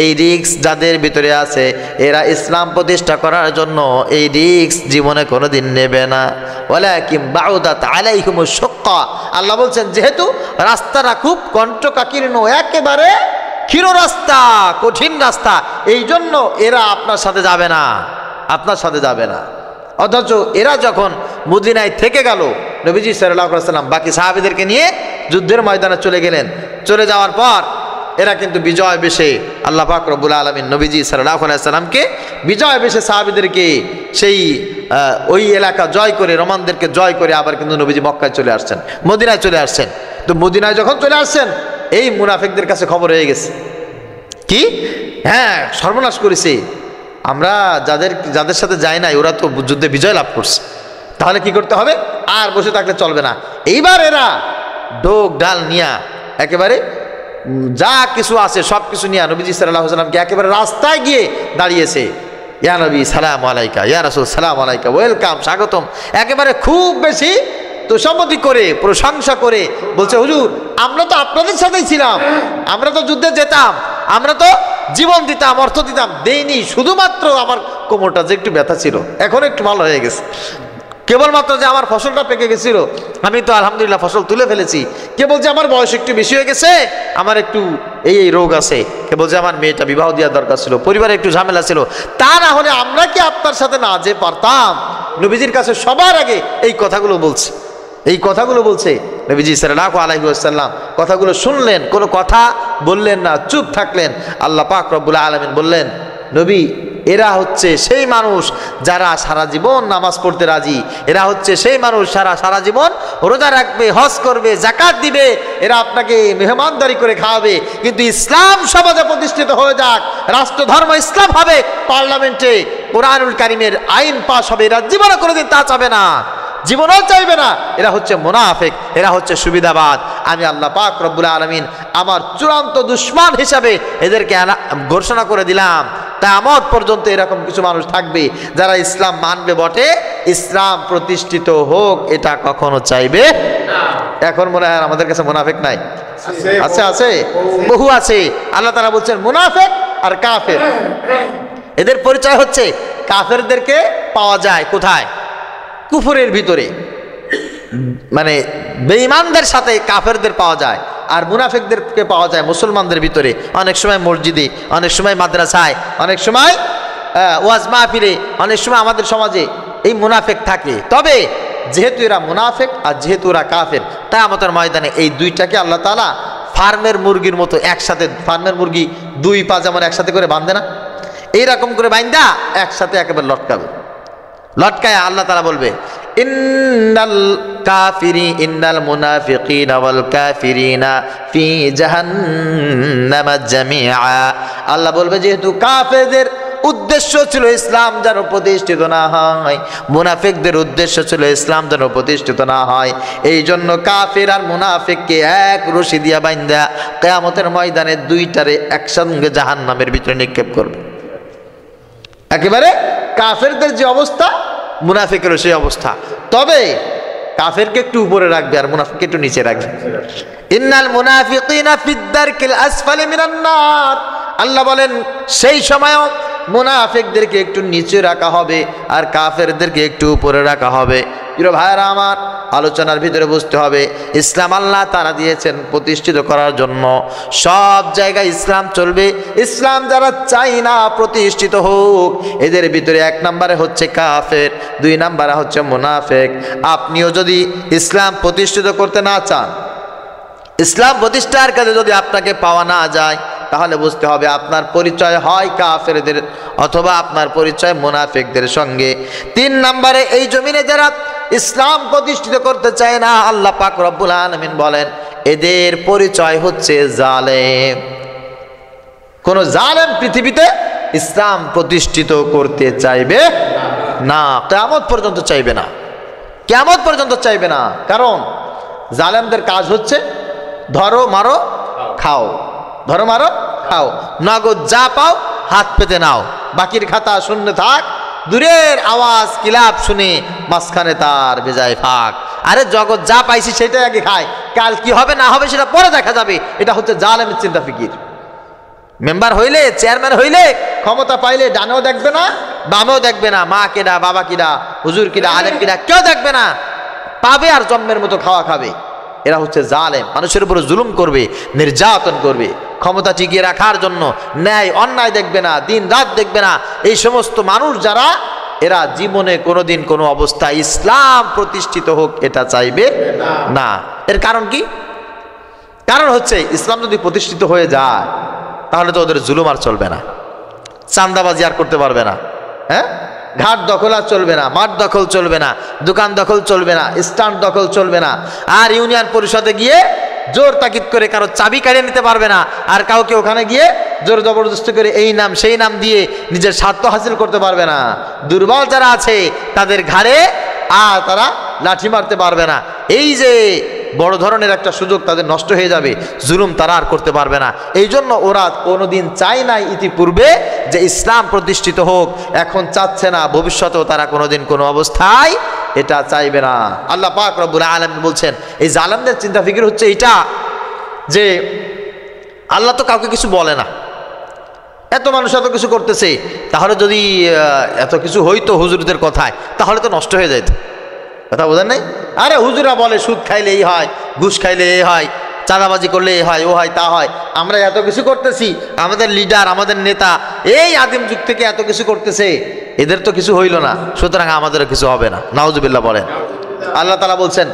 এই রিস্ক যাদের ভিতরে আছে, এরা ইসলাম প্রতিষ্ঠা করার জন্য এই রিস্ক জীবনে কোনোদিন নেবে না। ওয়ালাকিন বাউদাত আলাইহিমুশ শুক্কা, আল্লাহ বলছেন যেহেতু রাস্তাটা খুব কণ্টকাকীর্ণ, একেবারে ক্ষীণ রাস্তা, কঠিন রাস্তা, এই জন্য এরা আপনার সাথে যাবে না, আপনার সাথে যাবে না। অথচ এরা যখন মদিনায় থেকে গেল, নবীজি সাল্লাল্লাহু আলাইহি ওয়াসাল্লাম বাকি সাহাবীদেরকে নিয়ে যুদ্ধের ময়দানে চলে গেলেন। চলে যাওয়ার পর এরা কিন্তু বিজয় বেশে আল্লাহ পাক রব্বুল আলামিন নবীজি সাল্লাল্লাহু আলাইহি ওয়াসাল্লামকে বিজয় বেশে সাহাবীদেরকে সেই ওই এলাকা জয় করে, রোমানদেরকে জয় করে আবার কিন্তু নবীজি মক্কায় চলে আসছেন, মদিনায় চলে আসছেন। তো মদিনায় যখন চলে আসছেন, এই মুনাফিকদের কাছে খবর হয়ে গেছে কি, হ্যাঁ সর্বনাশ করেছে, আমরা যাদের সাথে যাই নাই ওরা তো যুদ্ধে বিজয় লাভ করছে, তাহলে কি করতে হবে, আর বসে থাকলে চলবে না। এইবার এরা ডোক ডাল নিয়া একেবারে যা কিছু আছে সব কিছু নিয়ে নবীজি সাল্লাল্লাহু আলাইহি ওয়াসাল্লামকে একেবারে রাস্তায় গিয়ে দাঁড়িয়েছে, ইয়া নবী সালাম আলাইকা, ইয়া রাসূল সালাম আলাইকা, ওয়েলকাম, স্বাগতম, একেবারে খুব বেশি তোষামতি করে, প্রশংসা করে বলছে, হুজুর আমরা তো আপনাদের সাথেই ছিলাম, আমরা তো যুদ্ধে যেতাম, আমরা তো জীবন দিতাম, অর্থ দিতাম, দেইনি, শুধুমাত্র আমার কোমরটা যে একটু ব্যথা ছিল, এখন একটু ভালো হয়ে গেছে, কেবলমাত্র যে আমার ফসলটা পেকে গেছিল, আমি তো আলহামদুলিল্লাহ ফসল তুলে ফেলেছি, কে বলছে আমার বয়স একটু বেশি হয়ে গেছে, আমার একটু এই রোগ আছে, কে বলছে আমার মেয়েটা বিবাহ দেওয়ার দরকার ছিল, পরিবারে একটু ঝামেলা ছিল, তা না হলে আমরা কি আপনার সাথে না যে পারতাম। নবীজির কাছে সবার আগে এই কথাগুলো বলছে, এই কথাগুলো বলছে। নবীজি সাল্লাল্লাহু আলাইহি ওয়াসাল্লাম কথাগুলো শুনলেন, কোনো কথা বললেন না, চুপ থাকলেন। আল্লাহ পাক রব্বুল আলামিন বললেন, নবী এরা হচ্ছে সেই মানুষ যারা সারা জীবন নামাজ পড়তে রাজি, এরা হচ্ছে সেই মানুষ সারা জীবন রোজা রাখবে, হজ করবে, যাকাত দিবে, এরা আপনাকে মেহমানদারি করে খাওয়াবে, কিন্তু ইসলাম সমাজে প্রতিষ্ঠিত হয়ে যাক, রাষ্ট্র ধর্ম ইসলাম হবে, পার্লামেন্টে কোরআনুল কারীমের আইন পাস হবে, এরা জীবনে কোনোদিন তা চাবে না, জীবনও চাইবে না। এরা হচ্ছে মুনাফিক, এরা হচ্ছে সুবিধাবাদ। আমি আল্লাহ পাক রব্বুল আলামিন আমার চূড়ান্ত দুশমন হিসাবে এদেরকে ঘোষণা করে দিলাম। কিয়ামত পর্যন্ত এরকম কিছু মানুষ থাকবে যারা ইসলাম মানবে বটে, ইসলাম প্রতিষ্ঠিত হোক এটা কখনো চাইবে না। এখন মনে হয় আমাদের কাছে মুনাফিক নাই? আছে, আছে, বহু আছে। আল্লাহ তাআলা বলছেন মুনাফিক আর কাফের, এদের পরিচয় হচ্ছে, কাফেরদেরকে পাওয়া যায় কোথায়? কুফরের ভিতরে, মানে বেঈমানদের সাথে কাফেরদের পাওয়া যায়, আর মুনাফিকদেরকে পাওয়া যায় মুসলমানদের ভিতরে, অনেক সময় মসজিদে, অনেক সময় মাদ্রাসায়, অনেক সময় ওয়াজ মাহফিলে, অনেক সময় আমাদের সমাজে এই মুনাফিক থাকে। তবে যেহেতু এরা মুনাফিক আর যেহেতু এরা কাফের, তাই আমাদের ময়দানে এই দুইটাকে আল্লাহ তাআলা ফার্মের মুরগির মতো একসাথে, ফার্মের মুরগি দুই পা যেমন একসাথে করে বাঁধে না, এইরকম করে বাঁধা একসাথে একেবারে লটকাবে, লটকায় আল্লাহ তাআলা বলবে ইন্নাল মুনাফিকিনা ওয়াল কাফিরিনা ফি জাহান্নামা জামিআ। আল্লাহ বলবে যেহেতু কাফেরদের উদ্দেশ্য ছিল ইসলাম যেন প্রতিষ্ঠিত না হয়, মুনাফিকদের উদ্দেশ্য ছিল ইসলাম যেন প্রতিষ্ঠিত না হয়, এই জন্য কাফের আর মুনাফিককে এক রশি দিয়া বাইন্ধা কিয়ামতের ময়দানে দুইটারে একসঙ্গে জাহান্নামের ভিতরে নিক্ষেপ করবে। একেবারে কাফেরদের যে অবস্থা, মুনাফিকেরও সেই অবস্থা, তবে কাফেরকে একটু উপরে রাখবে আর মুনাফিককে একটু নিচে রাখবে। ইন্নাল মুনাফিকিনা ফিদ দারকিল আসফালি মিনান নার। আল্লাহ বলেন সেই সময়ও মুনাফিকদেরকে একটু নিচে রাখা হবে আর কাফেরদেরকে একটু উপরে রাখা হবে। প্রিয় ভাইরা আমার, আলোচনার ভিতরে বুঝতে হবে ইসলাম আল্লাহ তাআলা দিয়েছেন প্রতিষ্ঠিত করার জন্য। সব জায়গায় ইসলাম চলবে। ইসলাম যারা চাই না প্রতিষ্ঠিত হোক, এদের ভিতরে 1 নম্বরে হচ্ছে কাফের, 2 নম্বরে হচ্ছে মুনাফিক। আপনিও যদি ইসলাম প্রতিষ্ঠিত করতে না চান, ইসলাম প্রতিষ্ঠার কাজে যদি আপনাকে পাওয়া না যায়, তাহলে বুঝতে হবে আপনার পরিচয় হয় কাফেরদের অথবা আপনার পরিচয় মুনাফিকদের সঙ্গে। 3 নম্বরে, এই জমিনে যারা ইসলাম প্রতিষ্ঠিত করতে চায় না, আল্লাহ পাক রব্বুল আলামিন বলেন এদের পরিচয় হচ্ছে জালেম। কোন জালেম পৃথিবীতে ইসলাম প্রতিষ্ঠিত করতে চাইবে না, কিয়ামত পর্যন্ত চাইবে না, কিয়ামত পর্যন্ত চাইবে না। কারণ জালেমদের কাজ হচ্ছে ধরো মারো খাও, ধরো মারো খাও, নগদ যা পাও হাত পেতে নাও, বাকির খাতা শূন্য থাক, দূরের আওয়াজ কিলাপ শুনে মাঝখানে তার বেজায় ফাঁক। আরে জগৎ যা পাইছি সেটাই আগে খায়, কাল কি হবে না হবে সেটা পরে দেখা যাবে। এটা হচ্ছে জালেমের চিন্তা ফিকির। মেম্বার হইলে, চেয়ারম্যান হইলে, ক্ষমতা পাইলে ডানেও দেখবে না বামেও দেখবে না, মা কিনা বাবা কিনা হুজুর কিনা আলেম কিনা কেউ দেখবে না, পাবে আর জন্মের মতো খাওয়া খাবে। এরা হচ্ছে জালেম, মানুষের উপরে জুলুম করবে, নির্যাতন করবে, ক্ষমতা টিকিয়ে রাখার জন্য ন্যায় অন্যায় দেখবে না, দিন রাত দেখবে না। এই সমস্ত মানুষ যারা, এরা জীবনে কোনোদিন কোনো অবস্থায় ইসলাম প্রতিষ্ঠিত হোক এটা চাইবে না। এর কারণ কি? কারণ হচ্ছে ইসলাম যদি প্রতিষ্ঠিত হয়ে যায় তাহলে তো ওদের জুলুম আর চলবে না, চাঁদাবাজি আর করতে পারবে না, হ্যাঁ, ঘাট দখল আর চলবে না, মাঠ দখল চলবে না, দোকান দখল চলবে না, স্ট্যান্ড দখল চলবে না, আর ইউনিয়ন পরিষদে গিয়ে জোর তাকিদ করে কারো চাবি কাড়িয়ে নিতে পারবে না, আর কাউকে ওখানে গিয়ে জোর জবরদস্তি করে এই নাম সেই নাম দিয়ে নিজের স্বার্থ হাসিল করতে পারবে না। দুর্বল যারা আছে তাদের ঘাড়ে আর তারা লাঠি মারতে পারবে না। এই যে বড় ধরনের একটা সুযোগ তাদের নষ্ট হয়ে যাবে, জুলুম তারা আর করতে পারবে না। এই জন্য ওরা কোনোদিন চায় নাই ইতিপূর্বে যে ইসলাম প্রতিষ্ঠিত হোক, এখন চাচ্ছে না, ভবিষ্যতেও তারা কোনোদিন কোনো অবস্থায় এটা চাইবে না। আল্লাহ পাক রব্বুল আলামিন বলছেন এই জালেমদের চিন্তা ফিকির হচ্ছে এটা যে আল্লাহ তো কাউকে কিছু বলে না, এত মানুষ এত কিছু করতেছে, তাহলে যদি এত কিছু হইতো হুজুরদের কথায় তাহলে তো নষ্ট হয়ে যেত। কথা বোঝেন নাই? আরে হুজুরা বলে সুদ খাইলে এই হয়, ঘুষ খাইলে এই হয়, চাঁদাবাজি করলে এই হয়, ও হয় তা হয়, আমরা এত কিছু করতেছি, আমাদের লিডার আমাদের নেতা এই আদিম যুগ থেকে এত কিছু করতেছে, এদের তো কিছু হইল না, সুতরাং আমাদেরও কিছু হবে না। নাউজুবিল্লাহ বলেন। আল্লাহ তাআলা বলছেন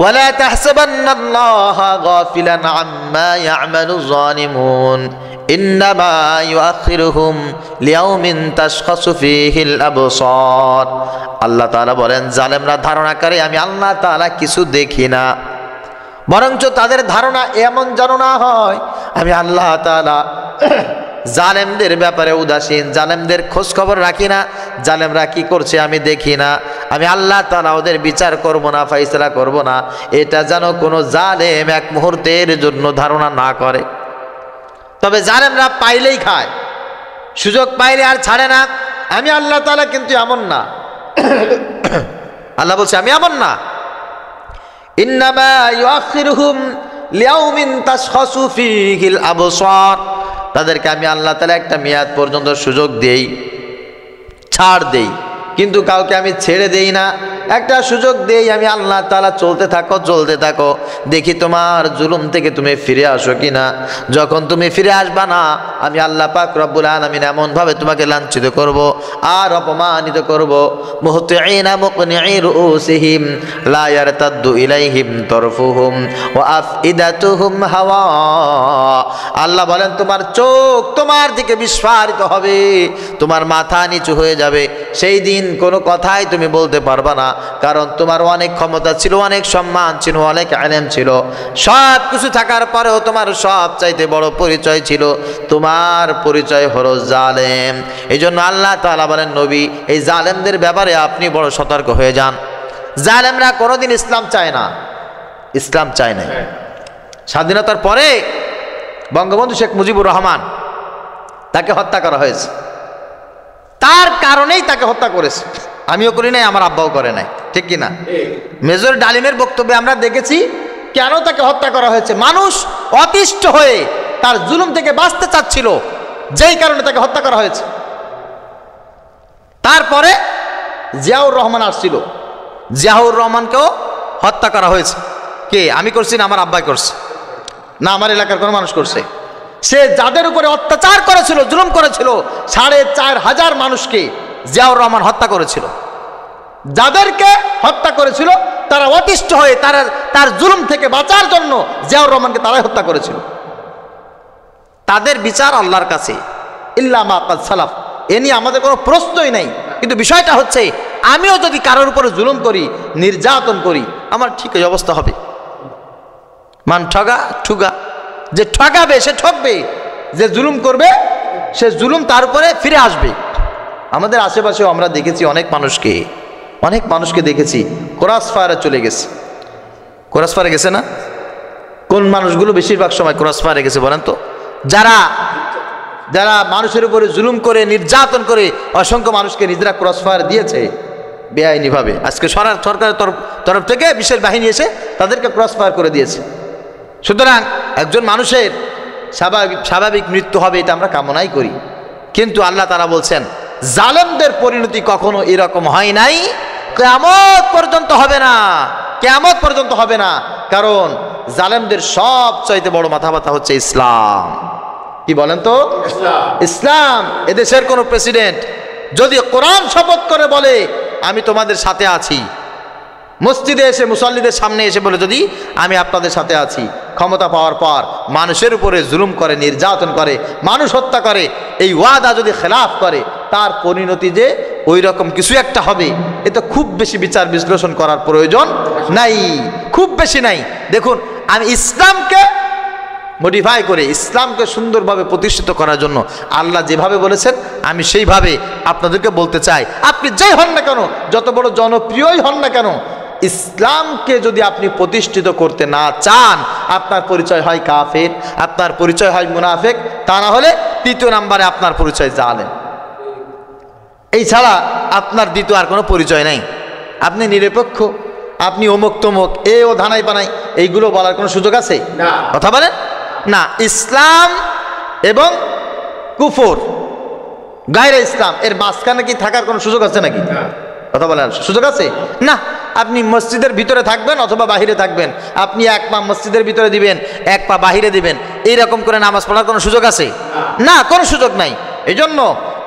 ওয়ালা তাহসাবান্নাল্লাহা গাফিলান আম্মা ইয়ামালুয যালিমুন ইন্নামা ইউআখিরুহুম লিয়াউমিন তাশখাসু ফীহিল আবসার। আল্লাহ তাআলা বলেন জালেমরা ধারণা করে আমি আল্লাহ তাআলা কিছু দেখি না, বরঞ্চ তাদের ধারণা এমন যেন না হয় আমি আল্লাহ তাআলা জালেমদের ব্যাপারে উদাসীন, জালেমদের খোঁজ খবর রাখি না, জালেমরা কি করছে আমি দেখি না, আমি আল্লাহ তাআলা ওদের বিচার করব না, ফয়সালা করব না, এটা যেন কোনো জালেম এক মুহূর্তের জন্য ধারণা না করে। তবে জালেমরা পাইলেই খায়, সুযোগ পাইলে আর ছাড়ে না। আমি আল্লাহ তাআলা কিন্তু এমন না। আল্লাহ বলছে আমি এমন না, ইন্নামা ইউআখিরুহুম লিয়াউমিন তাশখাসু ফীহিল আবসার। তাদেরকে আমি আল্লাহ তাআলা একটা মেয়াদ পর্যন্ত সুযোগ দেই, ছাড় দেই, কিন্তু কাউকে আমি ছেড়ে দেই না, একটা সুযোগ দেই আমি আল্লাহ তাআলা। চলতে থাকো চলতে থাকো, দেখি তোমার জুলুম থেকে তুমি ফিরে আসো কিনা। যখন তুমি ফিরে আসবা না, আমি আল্লাহ পাক রব্বুল আলামিন এমনভাবে তোমাকে লাঞ্ছিত করব আর অপমানিত করব। মুহতিঈনা মুকনিঈ রুউসিহিম লা ইয়ারতাদ্দু ইলাইহিম তরফুহুম ওয়া আফইদাতুহুম হাওয়া। আল্লাহ বলেন তোমার চোখ তোমার দিকে বিস্ফারিত হবে, তোমার মাথা নিচু হয়ে যাবে। সেই দিন কোনো কথাই তুমি বলতে পারবা না, কারণ তোমার অনেক ক্ষমতা ছিল, অনেক সম্মান ছিল, অনেক ইলম ছিল, সব কিছু থাকার পরেও তোমার সব চাইতে বড় পরিচয় ছিল, তোমার পরিচয় হলো জালেম। এই জন্য আল্লাহ তাআলা বলেন নবী এই জালেমদের ব্যাপারে আপনি বড় সতর্ক হয়ে যান। জালেমরা কোনোদিন ইসলাম চায় না, ইসলাম চায় না। স্বাধীনতার পরে বঙ্গবন্ধু শেখ মুজিবুর রহমান তাকে হত্যা করা হয়েছে, তার কারণেই তাকে হত্যা করেছে। আমিও করি নাই, আমার আব্বাও করে নাই, ঠিক কিনা? মেজর ডালিমের বক্তব্যে আমরা দেখেছি কেন তাকে হত্যা করা হয়েছে। মানুষ অতিষ্ঠ হয়ে তার জুলুম থেকে বাঁচতে চাচ্ছিল, যেই কারণে তাকে হত্যা করা হয়েছে। তারপরে জিয়াউর রহমান আসছিল, জিয়াউর রহমানকেও হত্যা করা হয়েছে। কে? আমি করছি না আমার আব্বাই করছে? না, আমার এলাকার কোনো মানুষ করছে। সে যাদের উপরে অত্যাচার করেছিল, জুলুম করেছিল, 4,500 মানুষকে জিয়াউর রহমান হত্যা করেছিল। যাদেরকে হত্যা করেছিল তারা অতিষ্ঠ হয়ে তার জুলুম থেকে বাঁচার জন্য জিয়াউর রহমানকে তারাই হত্যা করেছিল। তাদের বিচার আল্লাহর কাছে, ইল্লা মা কাদ সালাফ, এ নিয়ে আমাদের কোনো প্রশ্নই নাই। কিন্তু বিষয়টা হচ্ছে, আমিও যদি কারোর উপরে জুলুম করি, নির্যাতন করি, আমার ঠিক এই অবস্থা হবে। মান ঠগা ঠুগা, যে ঠগাবে সে ঠকবে, যে জুলুম করবে সে জুলুম তার উপরে ফিরে আসবে। আমাদের আশেপাশেও আমরা দেখেছি অনেক মানুষকে দেখেছি ক্রস ফায়ারে চলে গেছে। ক্রস ফায়ারে গেছে না? কোন মানুষগুলো বেশিরভাগ সময় ক্রস ফায়ারে গেছে বলেন তো? যারা মানুষের উপরে জুলুম করে, নির্যাতন করে অসংখ্য মানুষকে নিজেরা ক্রস ফায়ার দিয়েছে বেআইনিভাবে। আজকে সরকারের তরফ থেকে বিশেষ বাহিনী এসে তাদেরকে ক্রস ফায়ার করে দিয়েছে। সুতরাং একজন মানুষের স্বাভাবিক মৃত্যু হবে, এটা আমরা কামনাই করি। কিন্তু আল্লাহ তাআলা বলছেন, জালেমদের পরিণতি কখনো এরকম হয় নাই, কিয়ামত পর্যন্ত হবে না, কিয়ামত পর্যন্ত হবে না। কারণ জালেমদের সবচাইতে বড় মাথা ব্যথা হচ্ছে ইসলাম। কি বলেন তো? ইসলাম। এদেশের কোন প্রেসিডেন্ট যদি কোরআন শপথ করে বলে আমি তোমাদের সাথে আছি, মসজিদে এসে মুসল্লিদের সামনে এসে বলে যদি আমি আপনাদের সাথে আছি, ক্ষমতা পাওয়ার পর মানুষের উপরে জুলুম করে, নির্যাতন করে, মানুষ হত্যা করে, এই ওয়াদা যদি খেলাফ করে, তার পরিণতি যে ওই রকম কিছু একটা হবে, এটা খুব বেশি বিচার বিশ্লেষণ করার প্রয়োজন নাই, খুব বেশি নাই। দেখুন, আমি ইসলামকে মডিফাই করে, ইসলামকে সুন্দরভাবে প্রতিষ্ঠিত করার জন্য আল্লাহ যেভাবে বলেছেন আমি সেইভাবে আপনাদেরকে বলতে চাই। আপনি যেই হন না কেন, যত বড় জনপ্রিয়ই হন না কেন, ইসলামকে যদি আপনি প্রতিষ্ঠিত করতে না চান, আপনার পরিচয় হয় কাফের, আপনার পরিচয় হয় মুনাফিক, তা না হলে তৃতীয় নাম্বারে আপনার পরিচয় জালেম। এই ছাড়া আপনার দ্বিতীয় আর কোনো পরিচয় নাই। আপনি নিরপেক্ষ, আপনি অমুক তমুক, ও ধানাই পানাই, এইগুলো বলার কোনো সুযোগ আছে? কথা বলেন না। ইসলাম এবং কুফর, গায়রে ইসলাম, এর মাঝখানে কি থাকার কোনো সুযোগ আছে নাকি? কথা বলেন, সুযোগ আছে না। আপনি মসজিদের ভিতরে থাকবেন অথবা বাহিরে থাকবেন, আপনি এক পা মসজিদের ভিতরে দিবেন, এক পা বাহিরে দিবেন, এইরকম করে নামাজ পড়ার কোনো সুযোগ আছে? না, কোনো সুযোগ নাই। এই জন্য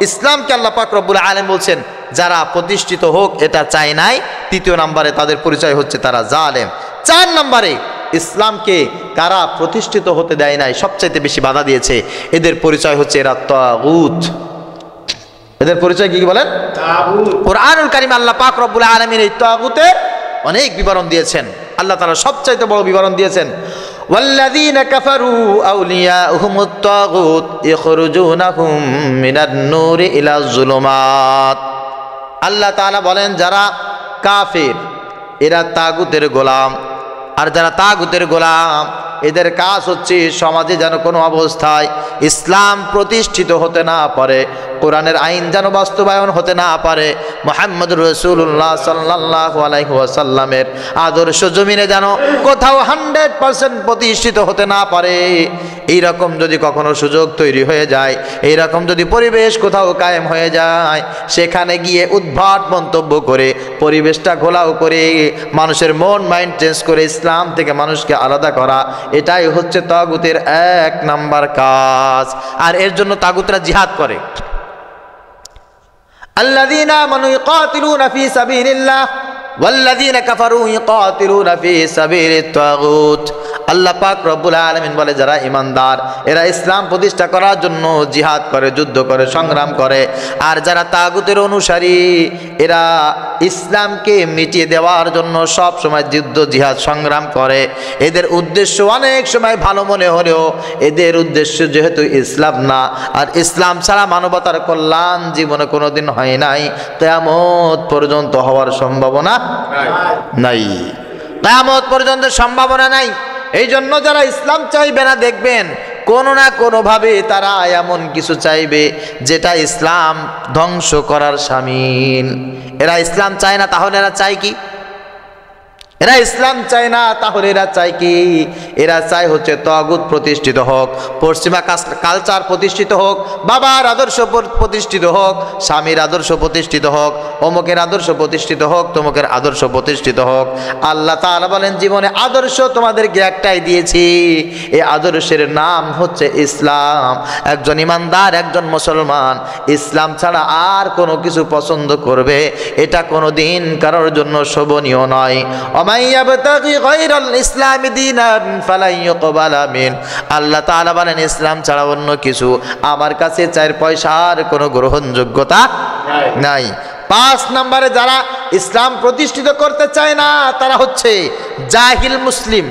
ইসলামকে আল্লাহ পাক রব্বুল আলামিন বলছেন, যারা প্রতিষ্ঠিত হোক এটা চায় নাই, তৃতীয় নম্বরে তাদের পরিচয় হচ্ছে তারা জালেম। 4 নম্বরে ইসলামকে কারা প্রতিষ্ঠিত হতে দেয় নাই, সবচাইতে বেশি বাধা দিয়েছে, এদের পরিচয় হচ্ছে এরা তাগুত। এদের পরিচয় কি বলেন? কুরআনুল কারীম আল্লাহ পাক রব্বুল আলামিন এই তাগুতের অনেক বিবরণ দিয়েছেন। আল্লাহ তাআলা সবচাইতে বড় বিবরণ দিয়েছেন, ওয়াল্লাযীনা কাফারু আউলিয়াউহুমুত তাগুত ইখরুজুনাহুম মিনান নূরি ইলাজ যুলুমাত। আল্লাহ তাআলা বলেন, যারা কাফের এরা তাগুতের গোলাম, আর যারা তাগুতের গোলাম এদের কাজ হচ্ছে সমাজে যেন কোনো অবস্থায় ইসলাম প্রতিষ্ঠিত হতে না পারে, কোরআনের আইন যেন বাস্তবায়ন হতে না পারে, মুহাম্মদুর রাসূলুল্লাহ সাল্লাল্লাহু আলাইহি ওয়াসাল্লামের আদর্শ জমিনে যেন কোথাও 100% প্রতিষ্ঠিত হতে না পারে। এইরকম যদি কখনো সুযোগ তৈরি হয়ে যায়, এইরকম যদি পরিবেশ কোথাও কায়েম হয়ে যায়, সেখানে গিয়ে উদ্ভট মন্তব্য করে, পরিবেশটা ঘোলাও করে, মানুষের মন মাইন্ড চেঞ্জ করে ইসলাম থেকে মানুষকে আলাদা করা, এটাই হচ্ছে তাগুতের 1 নাম্বার কাজ। আর এর জন্য তাগুতরা জিহাদ করে। আল্লাযীনা আমানু ইকাতিলুনা ফি সাবিলিল্লাহ ওয়াল্লাযীনা কাফারু ইকাতিলুনা ফি সাবিলিত তাগুত। আল্লাহ পাক রব্বুল আলামিন বলে, যারা ঈমানদার এরা ইসলাম প্রতিষ্ঠা করার জন্য জিহাদ করে, যুদ্ধ করে, সংগ্রাম করে। আর যারা তাগুতের অনুসারী এরা ইসলামকে মিটিয়ে দেওয়ার জন্য সব সময় যুদ্ধ, জিহাদ, সংগ্রাম করে। এদের উদ্দেশ্য অনেক সময় ভালো মনে হলেও এদের উদ্দেশ্য যেহেতু ইসলাম না, আর ইসলাম ছাড়া মানবতার কল্যাণ জীবনে কোনোদিন হয় নাই, কিয়ামত পর্যন্ত হওয়ার সম্ভাবনা নাই, কিয়ামত পর্যন্ত সম্ভাবনা নাই। এই জন্য যারা ইসলাম চাইবে না, দেখবেন কোনো না কোনোভাবে তারা এমন কিছু চাইবে যেটা ইসলাম ধ্বংস করার শামিল। এরা ইসলাম চায় না, তাহলে এরা চায় কি? এরা ইসলাম চায় না, তাহলে এরা চায় কি? এরা চায় হচ্ছে তাগুত প্রতিষ্ঠিত হোক, পশ্চিমা কালচার প্রতিষ্ঠিত হোক, বাবার আদর্শ প্রতিষ্ঠিত হোক, স্বামীর আদর্শ প্রতিষ্ঠিত হোক, অমুকের আদর্শ প্রতিষ্ঠিত হোক, তমুকের আদর্শ প্রতিষ্ঠিত হোক। আল্লাহ তাআলা বলেন, জীবনে আদর্শ তোমাদেরকে একটাই দিয়েছি, এই আদর্শের নাম হচ্ছে ইসলাম। একজন ইমানদার, একজন মুসলমান ইসলাম ছাড়া আর কোনো কিছু পছন্দ করবে, এটা কোনো দিন কারোর জন্য শোভনীয় নয়। আল্লাহ তাআলা বলেন, ইসলাম ছাড়া অন্য কিছু আমার কাছে 4 পয়সার কোনো গ্রহণযোগ্যতা নাই। 5 নম্বরে যারা ইসলাম প্রতিষ্ঠিত করতে চায় না তারা হচ্ছে জাহিল মুসলিম।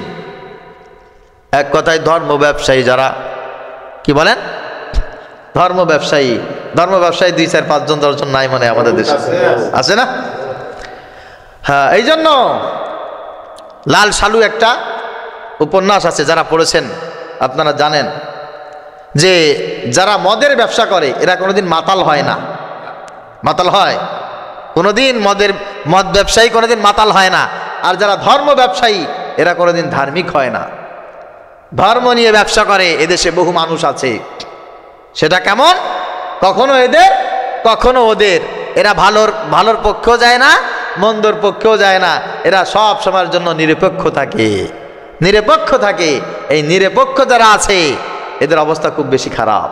এক কথায় ধর্ম ব্যবসায়ী। যারা কি বলেন? ধর্ম ব্যবসায়ী। ধর্ম ব্যবসায়ী 2, 4, 5 জন 10 জন নাই মানে আমাদের দেশে আছে না? হ্যাঁ, এই জন্য লাল সালু একটা উপন্যাস আছে, যারা পড়েছেন আপনারা জানেন যে যারা মদের ব্যবসা করে এরা কোনোদিন মাতাল হয় না। মাতাল হয় কোনোদিন? মদ ব্যবসায়ী কোনোদিন মাতাল হয় না। আর যারা ধর্ম ব্যবসায়ী এরা কোনোদিন ধার্মিক হয় না। ধর্ম নিয়ে ব্যবসা করে এদেশে বহু মানুষ আছে। সেটা কেমন? কখনো এদের কখনো ওদের। এরা ভালোর পক্ষেও যায় না, মন্দর পক্ষেও যায় না। এরা সব সময়ের জন্য নিরপেক্ষ থাকে, নিরপেক্ষ থাকে। এই নিরপেক্ষ যারা আছে এদের অবস্থা খুব বেশি খারাপ।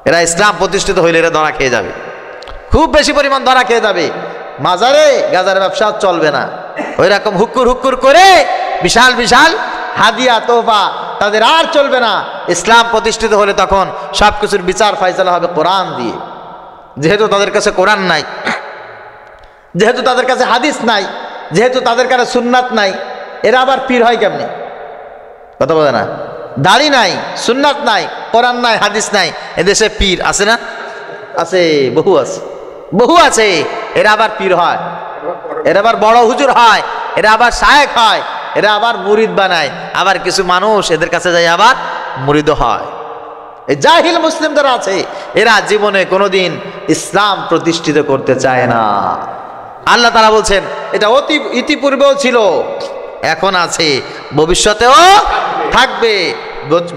এরা ইসলাম প্রতিষ্ঠিত হইলে এরা ধরা খেয়ে যাবে, খুব বেশি পরিমাণ ধরা খেয়ে যাবে। মাজারে গাজার ব্যবসা চলবে না। ওই রকম হুক্কুর করে বিশাল বিশাল হাদিয়া তোফা তাদের আর চলবে না। ইসলাম প্রতিষ্ঠিত হলে তখন সব কিছুর বিচার ফাইসালা হবে কোরআন দিয়ে। যেহেতু তাদের কাছে কোরআন নাই, যেহেতু তাদের কাছে হাদিস নাই, যেহেতু তাদের কাছে সুন্নাত নাই, এরা আবার পীর হয় কেমনে? কথা বলে না? দাড়ি নাই, সুন্নাত নাই, কোরআন নাই, হাদিস নাই, এদেশে পীর আছে না? আছে, বহু আছে, বহু আছে। এরা আবার পীর হয়, এরা আবার বড় হুজুর হয়, এরা আবার শায়েখ হয়, এরা আবার মুরিদ বানায়। আবার কিছু মানুষ এদের কাছে যায় আবার মুরিদ হয়। এই জাহিল মুসলিম যারা আছে এরা জীবনে কোনোদিন ইসলাম প্রতিষ্ঠিত করতে চায় না। আল্লাহ তাআলা বলছেন এটা ইতিপূর্বেও ছিল, এখন আছে, ভবিষ্যতেও থাকবে।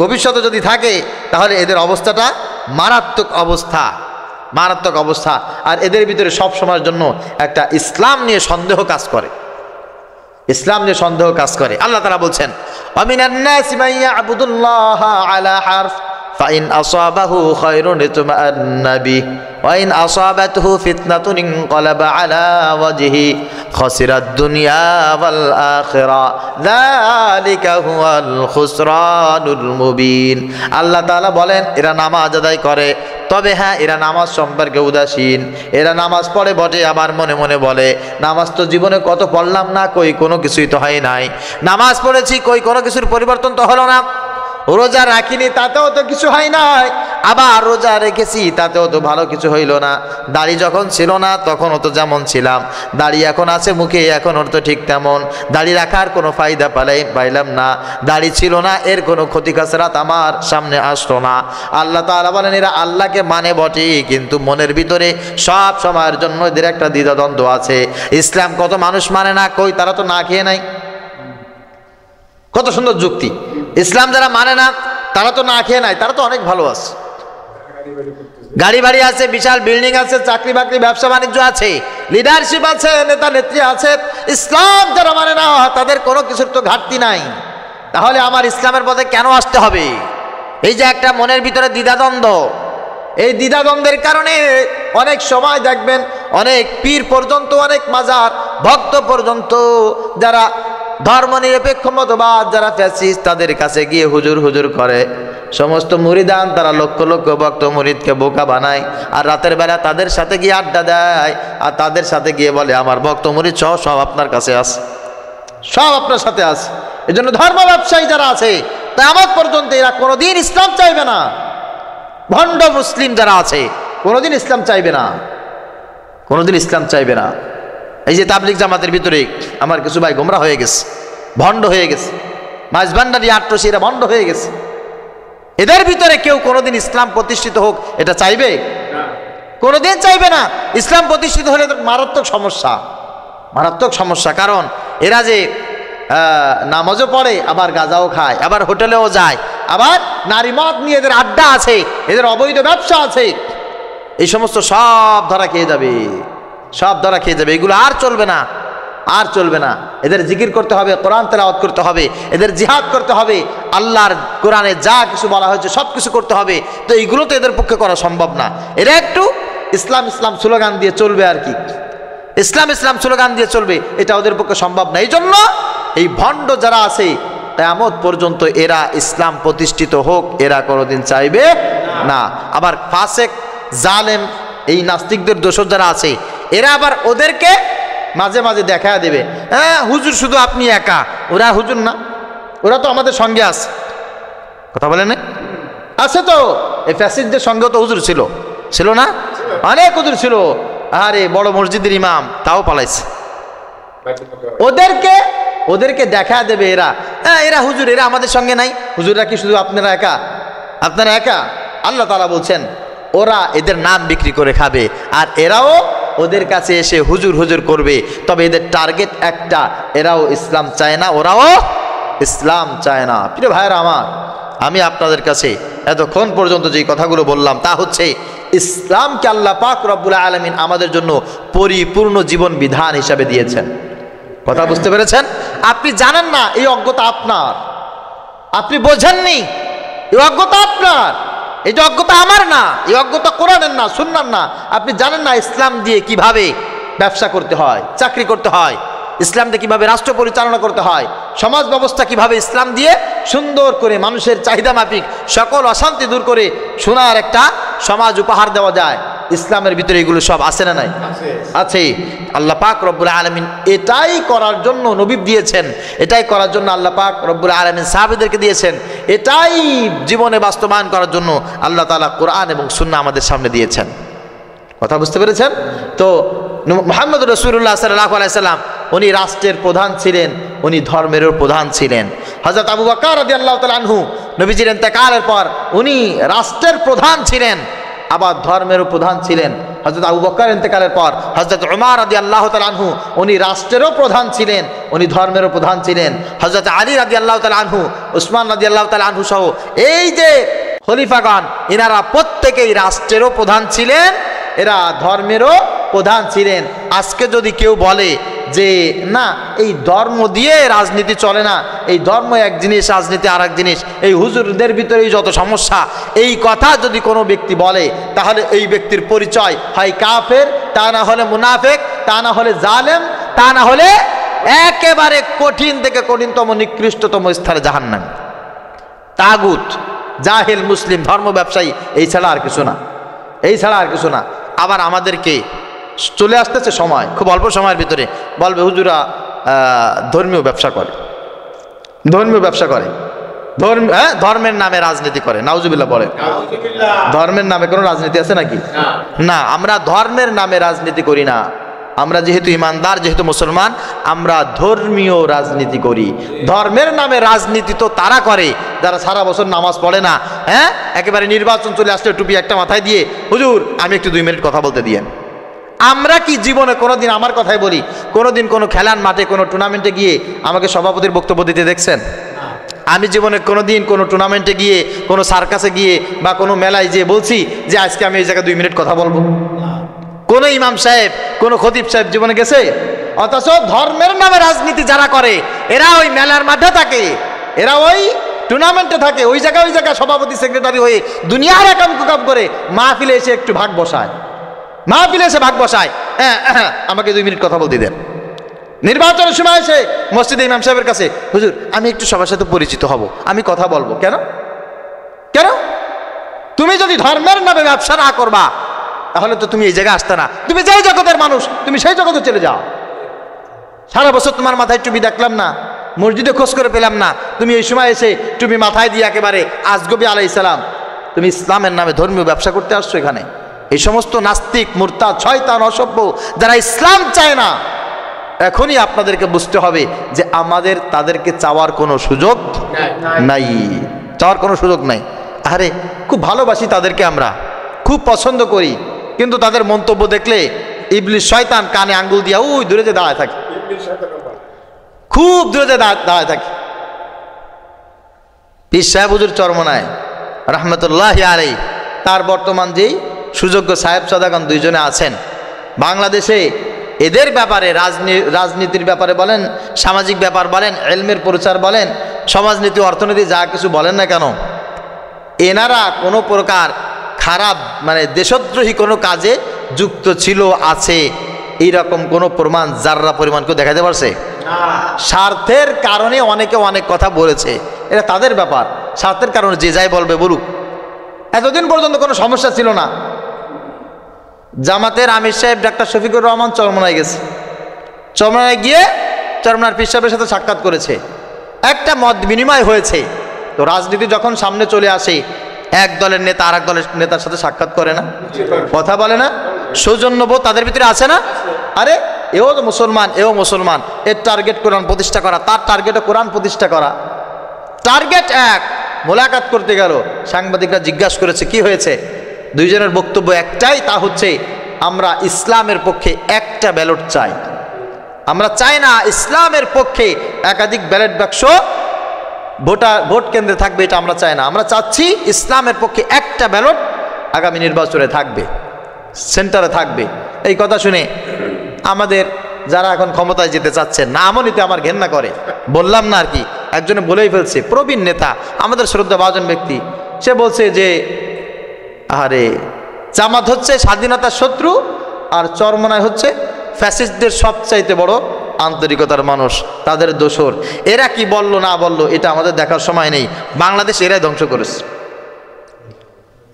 ভবিষ্যতে যদি থাকে তাহলে এদের অবস্থাটা মারাত্মক অবস্থা, মারাত্মক অবস্থা। আর এদের ভিতরে সব সময়ের জন্য একটা ইসলাম নিয়ে সন্দেহ কাজ করে, ইসলাম নিয়ে সন্দেহ কাজ করে। আল্লাহ তাআলা বলছেন, ওয়ামিনান নাসি মান ইয়াবুদুল্লাহা আলা হারফ ফাইন আসাবাহু খায়রুন ইতমাআন্না বিহি ওয়া ইন আসাবাতহু ফিতনাতুন ইনকালাবা আলা ওয়াজহি খাসিরাদ দুনিয়া ওয়াল আখিরা যালিকা হুয়াল খুসরানুল মুবিন। আল্লাহ তাআলা বলেন এরা নামাজ আদায় করে, তবে হ্যাঁ এরা নামাজ সম্পর্কে উদাসীন। এরা নামাজ পড়ে বটে, আবার মনে মনে বলে নামাজ তো জীবনে কত পড়লাম না, কই কোনো কিছুই তো হয় নাই। নামাজ পড়েছি, কই কোনো কিছুর পরিবর্তন তো হলো না। রোজা রাখিনি, তাতেও তো কিছু হয় নাই। আবার রোজা রেখেছি, তাতেও তো ভালো কিছু হইল না। দাড়ি যখন ছিল না তখনও তো যেমন ছিলাম, দাড়ি এখন আছে মুখে, এখন ওর তো ঠিক তেমন। দাড়ি রাখার কোনো ফায়দা পাইলাম না, দাড়ি ছিল না, এর কোনো ক্ষতি কাসরাত আমার সামনে আসলো না। আল্লাহ তাআলা বলেন এরা আল্লাহকে মানে বটে, কিন্তু মনের ভিতরে সব সময়ের জন্য এদের একটা দ্বিধাদ্বন্দ্ব আছে। ইসলাম কত মানুষ মানে না, কই তারা তো না খেয়ে নাই। কত সুন্দর যুক্তি! ইসলাম যারা মানে না তারা তো না খেয়ে নাই, তারা তো অনেক ভালো আছে, গাড়ি বাড়ি আছে, বিশাল বিল্ডিং আছে, চাকরি বাকরি ব্যবসা বাণিজ্য আছে, লিডারশিপ আছে, নেতা নেত্রী আছে। ইসলাম যারা মানে না তাদের কোনো কিছুর তো ঘাটতি নাই। তাহলে আমার ইসলামের পথে কেন আসতে হবে? এই যে একটা মনের ভিতরে দ্বিধাদ্বন্দ্ব, এই দ্বিধাদ্বন্দ্বের কারণে অনেক সময় দেখবেন অনেক পীর পর্যন্ত, অনেক মাজার ভক্ত পর্যন্ত, যারা ধর্ম নিরপেক্ষ মতবাদ, যারা ফ্যাসিস্ট, তাদের কাছে গিয়ে হুজুর হুজুর করে। সমস্ত মুরিদান তারা লক্ষ লক্ষ ভক্ত মুরিদকে বোকা বানায়, আর রাতের বেলা তাদের সাথে গিয়ে আড্ডা দেয়, আর তাদের সাথে গিয়ে বলে আমার ভক্ত মুরিদ সব আপনার কাছে আছে, সব আপনার সাথে আছে। এই জন্য ধর্ম ব্যবসায়ী যারা আছে কিয়ামত পর্যন্ত এরা কোনোদিন ইসলাম চাইবে না। ভণ্ড মুসলিম যারা আছে কোনোদিন ইসলাম চাইবে না, কোনোদিন ইসলাম চাইবে না। এই যে তাবলিগ জামাতের ভিতরে আমার কিছু ভাই গোমরা হয়ে গেছে, ভণ্ড হয়ে গেছে, মাঝবান্ডারি আট্রসি, এরা ভণ্ড হয়ে গেছে। এদের ভিতরে কেউ কোনোদিন ইসলাম প্রতিষ্ঠিত হোক এটা চাইবে? কোনোদিন চাইবে না। ইসলাম প্রতিষ্ঠিত হলে মারাত্মক সমস্যা, মারাত্মক সমস্যা। কারণ এরা যে নামাজও পড়ে, আবার গাঁজাও খায়, আবার হোটেলেও যায়, আবার নারী মদ নিয়ে এদের আড্ডা আছে, এদের অবৈধ ব্যবসা আছে। এই সমস্ত সব ধরা খেয়ে যাবে, সব ধরা খেয়ে যাবে। এগুলো আর চলবে না, আর চলবে না। এদের জিকির করতে হবে, কোরআন তেলাওয়াত করতে হবে, এদের জিহাদ করতে হবে, আল্লাহর কোরআনে যা কিছু বলা হয়েছে সব কিছু করতে হবে। তো এইগুলো তো এদের পক্ষে করা সম্ভব না। এরা একটু ইসলাম ইসলাম স্লোগান দিয়ে চলবে আর কি, ইসলাম ইসলাম স্লোগান দিয়ে চলবে, এটা ওদের পক্ষে সম্ভব না। এই জন্য এই ভণ্ড যারা আছে কিয়ামত পর্যন্ত এরা ইসলাম প্রতিষ্ঠিত হোক এরা কোনোদিন চাইবে না। আবার ফাসেক জালেম এই নাস্তিকদের দোষর যারা আছে এরা আবার ওদেরকে মাঝে মাঝে দেখা দেবে, হ্যাঁ হুজুর শুধু আপনি একা, ওরা হুজুর না, ওরা তো আমাদের সঙ্গে আছে। কথা বলেন আছে তো, এই ফ্যাসিস্টদের সঙ্গেও তো হুজুর ছিল, ছিল না? অনেক হুজুর ছিল। আরে বড় মসজিদের ইমাম তাও পালাইছে। ওদেরকে দেখা দেবে এরা, হ্যাঁ এরা হুজুর, এরা আমাদের সঙ্গে নাই। হুজুররা কি শুধু আপনারা একা? আপনারা একা? আল্লাহ তাআলা বলছেন ওরা এদের নাম বিক্রি করে খাবে, আর এরাও ওদের কাছে এসে হুজুর হুজুর করবে। তবে এদের টার্গেট একটা, এরাও ইসলাম চায় না, ওরাও ইসলাম চায় না। প্রিয় ভাইয়েরা আমার, আমি আপনাদের কাছে এতক্ষণ পর্যন্ত যে কথাগুলো বললাম তা হচ্ছে ইসলামকে আল্লাহ পাক রব্বুল আলামিন আমাদের জন্য পরিপূর্ণ জীবন বিধান হিসাবে দিয়েছেন। কথা বুঝতে পেরেছেন? আপনি জানেন না, এই অজ্ঞতা আপনার, আপনি বোঝেননি, এই অজ্ঞতা আপনার, এই যে অজ্ঞতা আমার না, এই অজ্ঞতা কোরআনের না, সুন্নাহর না। আপনি জানেন না ইসলাম দিয়ে কিভাবে ব্যবসা করতে হয়, চাকরি করতে হয়, ইসলাম দিয়ে কিভাবে রাষ্ট্র পরিচালনা করতে হয়, সমাজ ব্যবস্থা কিভাবে ইসলাম দিয়ে সুন্দর করে মানুষের চাহিদা মাফিক সকল অশান্তি দূর করে সোনার একটা সমাজ উপহার দেওয়া যায়। ইসলামের ভিতরে এগুলো সব আছে না নাই? আছে। আল্লাহ পাক রব্বুল আলামিন এটাই করার জন্য নবী দিয়েছেন, এটাই করার জন্য আল্লাহ পাক রব্বুল আলামিন সাহাবীদেরকে দিয়েছেন, এটাই জীবনে বাস্তবায়ন করার জন্য আল্লাহ তাআলা কোরআন এবং সুন্নাহ আমাদের সামনে দিয়েছেন। কথা বুঝতে পেরেছেন তো? মুহাম্মদ রাসূলুল্লাহ সাল্লাল্লাহু আলাইহি সাল্লাম উনি রাষ্ট্রের প্রধান ছিলেন, উনি ধর্মেরও প্রধান ছিলেন। হযরত আবু বকর রাদিয়াল্লাহু তাআলা আনহু নবীজির ইন্তেকালের পর উনি রাষ্ট্রের প্রধান ছিলেন, আবার ধর্মেরও প্রধান ছিলেন। হযরত আবু বকর ইন্তেকালের পর হযরত উমর রাদিয়াল্লাহু তাআলা আনহু উনি রাষ্ট্রেরও প্রধান ছিলেন, উনি ধর্মেরও প্রধান ছিলেন। হযরত আলী রাদিয়াল্লাহু তাআলা আনহু, উসমান রাদিয়াল্লাহু তাআলা আনহু সহ এই যে খলিফাগণ, এনারা প্রত্যেকেই রাষ্ট্রেরও প্রধান ছিলেন, এরা ধর্মেরও প্রধান ছিলেন। আজকে যদি কেউ বলে যে না এই ধর্ম দিয়ে রাজনীতি চলে না, এই ধর্ম এক জিনিস, রাজনীতি আর এক জিনিস, এই হুজুরদের ভিতরেই যত সমস্যা, এই কথা যদি কোনো ব্যক্তি বলে তাহলে এই ব্যক্তির পরিচয় হয় কাফের, তা না হলে মুনাফেক, তা না হলে জালেম, তা না হলে একেবারে কঠিন থেকে কঠিনতম নিকৃষ্টতম স্তরে জাহান্নামী, তাগুত, জাহেল মুসলিম, ধর্ম ব্যবসায়ী, এই ছাড়া আর কিছু না, এই ছাড়া আর কিছু না। আবার আমাদেরকে চলে আসতেছে সময়, খুব অল্প সময়ের ভিতরে বলবে হুজুরা ধর্মীয় ব্যবসা করে, ধর্মীয় ব্যবসা করে, ধর্মের নামে রাজনীতি করে। নাউজুবিল্লাহ বলে, ধর্মের নামে কোনো রাজনীতি আছে নাকি? না, আমরা ধর্মের নামে রাজনীতি করি না। আমরা যেহেতু ইমানদার, যেহেতু মুসলমান, আমরা ধর্মীয় রাজনীতি করি। ধর্মের নামে রাজনীতি তো তারা করে যারা সারা বছর নামাজ পড়ে না, হ্যাঁ একেবারে নির্বাচন চলে আসলে টুপি একটা মাথায় দিয়ে হুজুর আমি একটু 2 মিনিট কথা বলতে দিয়েন। আমরা কি জীবনে কোনোদিন, আমার কথাই বলি, কোনোদিন কোনো খেলার মাঠে কোনো টুর্নামেন্টে গিয়ে আমাকে সভাপতির বক্তব্য দিতে দেখছেন? আমি জীবনে কোনোদিন কোনো টুর্নামেন্টে গিয়ে, কোনো সার্কাসে গিয়ে বা কোনো মেলায় যেয়ে বলছি যে আজকে আমি এই জায়গায় 2 মিনিট কথা বলবো? কোন ইমাম সাহেব, কোন খতিব সাহেব জীবনে গেছে? অথচ ধর্মের নামে রাজনীতি যারা করে এরা ওই মেলার মাঠে থাকে, এরা ওই টুর্নামেন্টে থাকে, ওই জায়গায় সভাপতি সেক্রেটারি হয়ে দুনিয়ার একাম কুকাম করে মাহফিলে এসে একটু ভাগ বসায়, মাহফিলে এসে ভাগ বসায়, আমাকে 2 মিনিট কথা বলতে দেন। নির্বাচনের সময় এসে মসজিদে ইমাম সাহেবের কাছে হুজুর আমি একটু সবার সাথে পরিচিত হব, আমি কথা বলবো। কেন? কেন? তুমি যদি ধর্মের নামে ব্যবসা না করবা তাহলে তো তুমি এই জায়গায় আসতে না। তুমি যেই জগতের মানুষ তুমি সেই জগতে চলে যাও। সারা বছর তোমার মাথায় টুপি দেখলাম না, মসজিদে খোঁজ করে পেলাম না, তুমি এই সময় এসে টুপি মাথায় দিয়ে একেবারে আজগবি আলাইহিস সালাম, তুমি ইসলামের নামে ধর্মীয় ব্যবসা করতে আসছো এখানে। এই সমস্ত নাস্তিক, মুরতাদ, শয়তান, অসভ্য যারা ইসলাম চায় না, এখনই আপনাদেরকে বুঝতে হবে যে আমাদের তাদেরকে চাওয়ার কোনো সুযোগ নাই, চাওয়ার কোনো সুযোগ নাই। আরে খুব ভালোবাসি তাদেরকে, আমরা খুব পছন্দ করি, কিন্তু তাদের মন্তব্য দেখলে ইবলিস শয়তান কানে আঙ্গুল দিয়া ওই দূরে যে দাঁড়ায় থাকে। খুব দূরে দাঁড়ায় থাকি। পীর সাহেব হুজুর চরমনায় রহমতুল্লাহ আলাইহি, তার বর্তমান যেই সুযোগ্য সাহেব সদাগণ দুইজনে আছেন বাংলাদেশে, এদের ব্যাপারে রাজনীতির ব্যাপারে বলেন, সামাজিক ব্যাপার বলেন, ইলমের প্রচার বলেন, সমাজনীতি অর্থনীতি যা কিছু বলেন না কেন, এনারা কোনো প্রকার খারাপ মানে দেশদ্রোহী কোনো কাজে যুক্ত ছিল আছে এইরকম কোনো প্রমাণ যার্রা পরিমাণ কেউ দেখাতে পারছে? স্বার্থের কারণে অনেকে অনেক কথা বলেছে, এটা তাদের ব্যাপার। স্বার্থের কারণে যে যাই বলবে বলুক। এতদিন পর্যন্ত কোনো সমস্যা ছিল না। জামাতের আমির সাহেব ডাক্তার শফিকুর রহমান চরমনায় গেছে, চরমনায় গিয়ে চরমনার পীর সাহেবের সাথে সাক্ষাৎ করেছে, একটা মত বিনিময় হয়েছে। তো রাজনীতি যখন সামনে চলে আসে, এক দলের নেতা আর এক দলের নেতার সাথে সাক্ষাৎ করে না, কথা বলে না, সৌজন্যবোধ তাদের ভিতরে আছে না? আরে এও তো মুসলমান, এও মুসলমান, এর টার্গেট কোরআন প্রতিষ্ঠা করা, তার টার্গেটও কোরআন প্রতিষ্ঠা করা, টার্গেট এক। মোলাকাত করতে গেল, সাংবাদিকরা জিজ্ঞাসা করেছে কি হয়েছে, দুইজনের বক্তব্য একটাই, তা হচ্ছে আমরা ইসলামের পক্ষে একটা ব্যালট চাই। আমরা চাই না ইসলামের পক্ষে একাধিক ব্যালট বাক্স ভোট কেন্দ্রে থাকবে, এটা আমরা চাই না। আমরা চাচ্ছি ইসলামের পক্ষে একটা ব্যালট আগামী নির্বাচনে থাকবে, সেন্টারে থাকবে। এই কথা শুনে আমাদের যারা এখন ক্ষমতায় যেতে চাচ্ছে, নামও নিতে আমার ঘেন্না করে, বললাম না আর কি, একজনে বলেই ফেলছে, প্রবীণ নেতা, আমাদের শ্রদ্ধাভাজন ব্যক্তি, সে বলছে যে আরে জামাত হচ্ছে স্বাধীনতার শত্রু, আর চরমনায় হচ্ছে ফ্যাসিস্টদের সবচাইতে বড় আন্তরিকতার মানুষ, তাদের দোসর। এরা কি বললো না বললো এটা আমাদের দেখার সময় নেই, বাংলাদেশ এরাই ধ্বংস করেছে।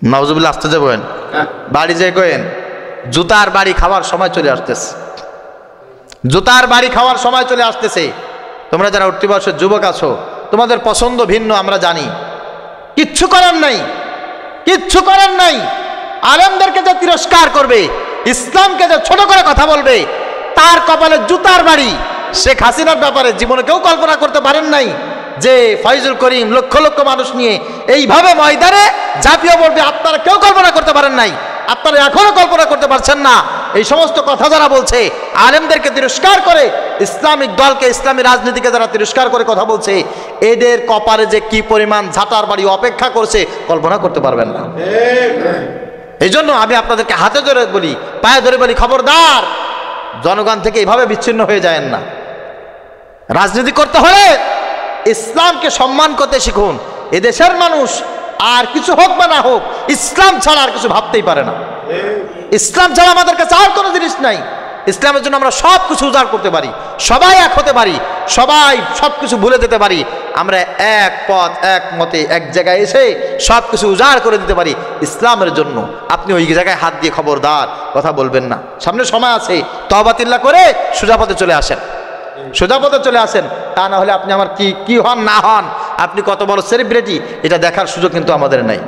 নাউজুবিল্লাহ, আসতে যাবেন বাড়ি যে কয়েন, জুতার বাড়ি খাওয়ার সময় চলে আসতেছে, জুতার বাড়ি খাওয়ার সময় চলে আসতেছে। তোমরা যারা উঠতি বয়সের যুবক আছো, তোমাদের পছন্দ ভিন্ন আমরা জানি, কিচ্ছু করার নাই, কিচ্ছু করার নাই। আলেমদেরকে যে তিরস্কার করবে, ইসলামকে যে ছোট করে কথা বলবে, তার কপালে জুতার বাড়ি। শেখ হাসিনার ব্যাপারে জীবনে কেউ কল্পনা করতে পারেন নাই যে ফয়জুল করিম লক্ষ লক্ষ মানুষ নিয়ে এইভাবে ময়দানে ঝাঁপিয়ে পড়বে, আপনারা কেউ কল্পনা করতে পারেন নাই, আপনারা এখনো কল্পনা করতে পারছেন না। এই সমস্ত কথা যারা বলছে, আলেমদেরকে তিরস্কার করে, ইসলামিক দলকে, ইসলামী রাজনীতিকে যারা তিরস্কার করে কথা বলছে, এদের কপালে যে কি পরিমাণ ঝাঁটার বাড়ি অপেক্ষা করছে কল্পনা করতে পারবেন না। এই জন্য আমি আপনাদেরকে হাতে ধরে বলি, পায়ে ধরে বলি, খবরদার জনগণ থেকে এইভাবে বিচ্ছিন্ন হয়ে যায়েন না। রাজনীতি করতে হলে ইসলামকে সম্মান করতে শিখুন। এদেশের মানুষ আর কিছু হোক বা না হোক, ইসলাম ছাড়া আর কিছু ভাবতেই পারে না। ইসলাম ছাড়া আমাদের কাছে আর কোনো জিনিস নাই। ইসলামের জন্য আমরা সব কিছু উজাড় করতে পারি, সবাই এক হতে পারি, সবাই সব কিছু ভুলে যেতে পারি, আমরা এক পথ এক মতে এক জায়গায় এসে সব কিছু উজাড় করে দিতে পারি ইসলামের জন্য। আপনি ওই জায়গায় হাত দিয়ে খবরদার কথা বলবেন না। সামনে সময় আছে, তওবাতিল্লাহ করে সোজা পথে চলে আসেন, সোজা পথে চলে আসেন। তা না হলে আপনি আমার কি হন না হন, আপনি কত বড় সেলিব্রিটি, এটা দেখার সুযোগ কিন্তু আমাদের নাই।